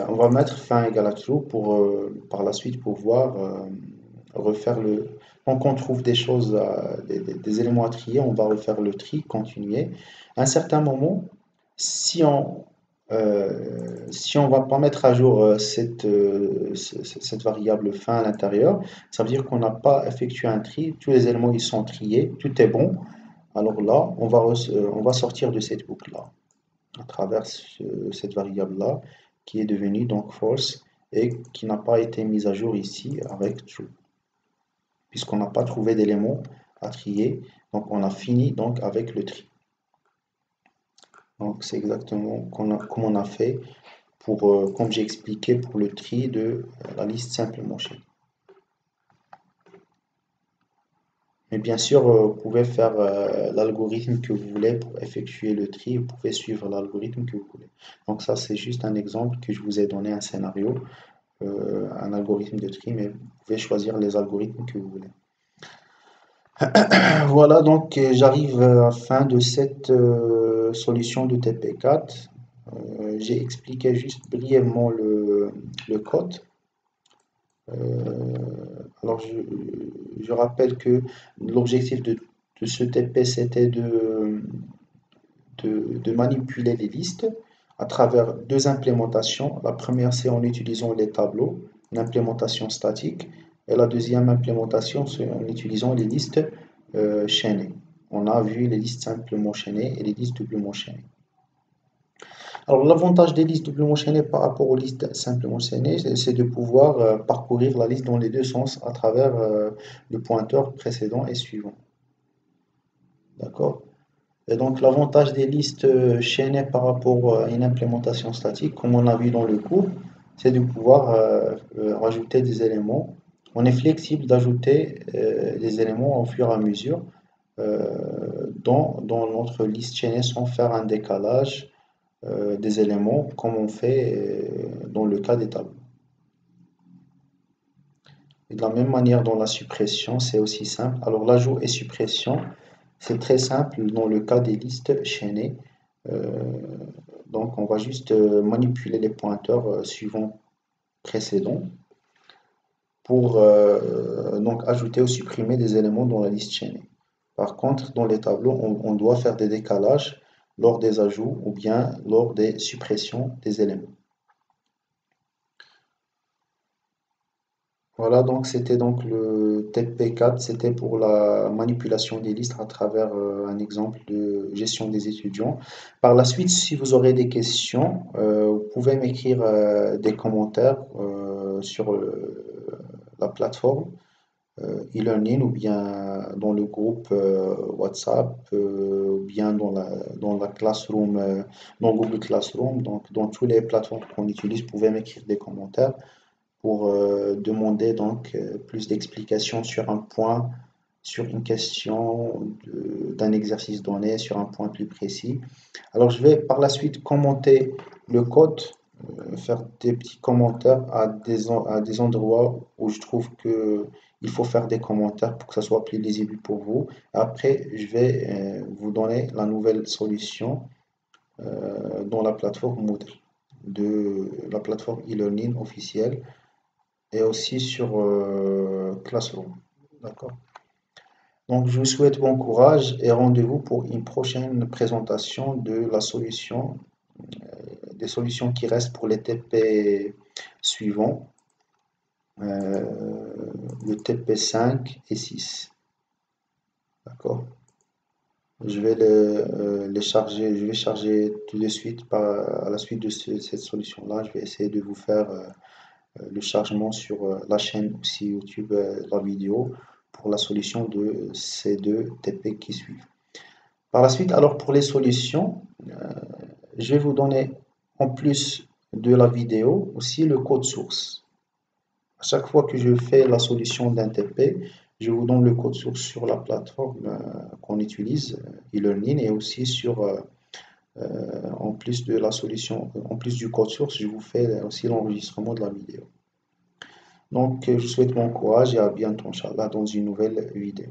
on va mettre fin égale à true pour par la suite pouvoir refaire le. Donc on trouve des choses, des éléments à trier, on va refaire le tri, continuer. À un certain moment, si on si on va pas mettre à jour cette variable fin à l'intérieur, ça veut dire qu'on n'a pas effectué un tri, tous les éléments ils sont triés, tout est bon. Alors là, on va sortir de cette boucle-là à travers cette variable-là qui est devenue donc false et qui n'a pas été mise à jour ici avec true, puisqu'on n'a pas trouvé d'éléments à trier. Donc on a fini donc avec le tri. Donc c'est exactement comme on a fait pour, comme j'ai expliqué pour le tri de la liste simplement enchaînée. Mais bien sûr, vous pouvez faire l'algorithme que vous voulez pour effectuer le tri. Vous pouvez suivre l'algorithme que vous voulez. Donc ça, c'est juste un exemple que je vous ai donné, un scénario, un algorithme de tri, mais vous pouvez choisir les algorithmes que vous voulez. Voilà, donc j'arrive à la fin de cette solution de TP4. J'ai expliqué juste brièvement le code. Alors, je rappelle que l'objectif de ce TP, c'était de manipuler les listes à travers deux implémentations. La première, c'est en utilisant les tableaux, une implémentation statique, et la deuxième implémentation, c'est en utilisant les listes chaînées. On a vu les listes simplement chaînées et les listes doublement chaînées. Alors, l'avantage des listes doublement chaînées par rapport aux listes simplement chaînées, c'est de pouvoir parcourir la liste dans les deux sens à travers le pointeur précédent et suivant. D'accord? Et donc, l'avantage des listes chaînées par rapport à une implémentation statique, comme on a vu dans le cours, c'est de pouvoir rajouter des éléments. On est flexible d'ajouter des éléments au fur et à mesure dans notre liste chaînée sans faire un décalage des éléments comme on fait dans le cas des tableaux. Et de la même manière dans la suppression, c'est aussi simple. Alors l'ajout et suppression, c'est très simple dans le cas des listes chaînées. Donc on va juste manipuler les pointeurs suivants précédents pour donc ajouter ou supprimer des éléments dans la liste chaînée. Par contre, dans les tableaux, on doit faire des décalages lors des ajouts ou bien lors des suppressions des éléments. Voilà, donc c'était donc le TP4, c'était pour la manipulation des listes à travers un exemple de gestion des étudiants. Par la suite, si vous aurez des questions, vous pouvez m'écrire des commentaires sur la plateforme e-learning ou bien dans le groupe WhatsApp ou bien dans la Classroom, dans Google Classroom. Donc dans toutes les plateformes qu'on utilise, vous pouvez m'écrire des commentaires pour demander donc plus d'explications sur un point, sur une question d'un exercice donné, sur un point plus précis. Alors je vais par la suite commenter le code faire des petits commentaires à des endroits où je trouve que il faut faire des commentaires pour que ça soit plus lisible pour vous. Après, je vais vous donner la nouvelle solution dans la plateforme Moodle, de la plateforme e-learning officielle et aussi sur Classroom. D'accord? Donc, je vous souhaite bon courage et rendez-vous pour une prochaine présentation de la solution, des solutions qui restent pour les TP suivants, le TP5 et 6. D'accord? Les charger, je vais charger tout de suite à la suite de cette solution-là. Je vais essayer de vous faire le chargement sur la chaîne aussi YouTube, la vidéo pour la solution de ces deux TP qui suivent. Par la suite, alors pour les solutions, je vais vous donner en plus de la vidéo aussi le code source. À chaque fois que je fais la solution d'un TP, je vous donne le code source sur la plateforme qu'on utilise, e-learning, et aussi en plus de la solution, en plus du code source, je vous fais aussi l'enregistrement de la vidéo. Donc, je vous souhaite bon courage et à bientôt, Inch'Allah, dans une nouvelle vidéo.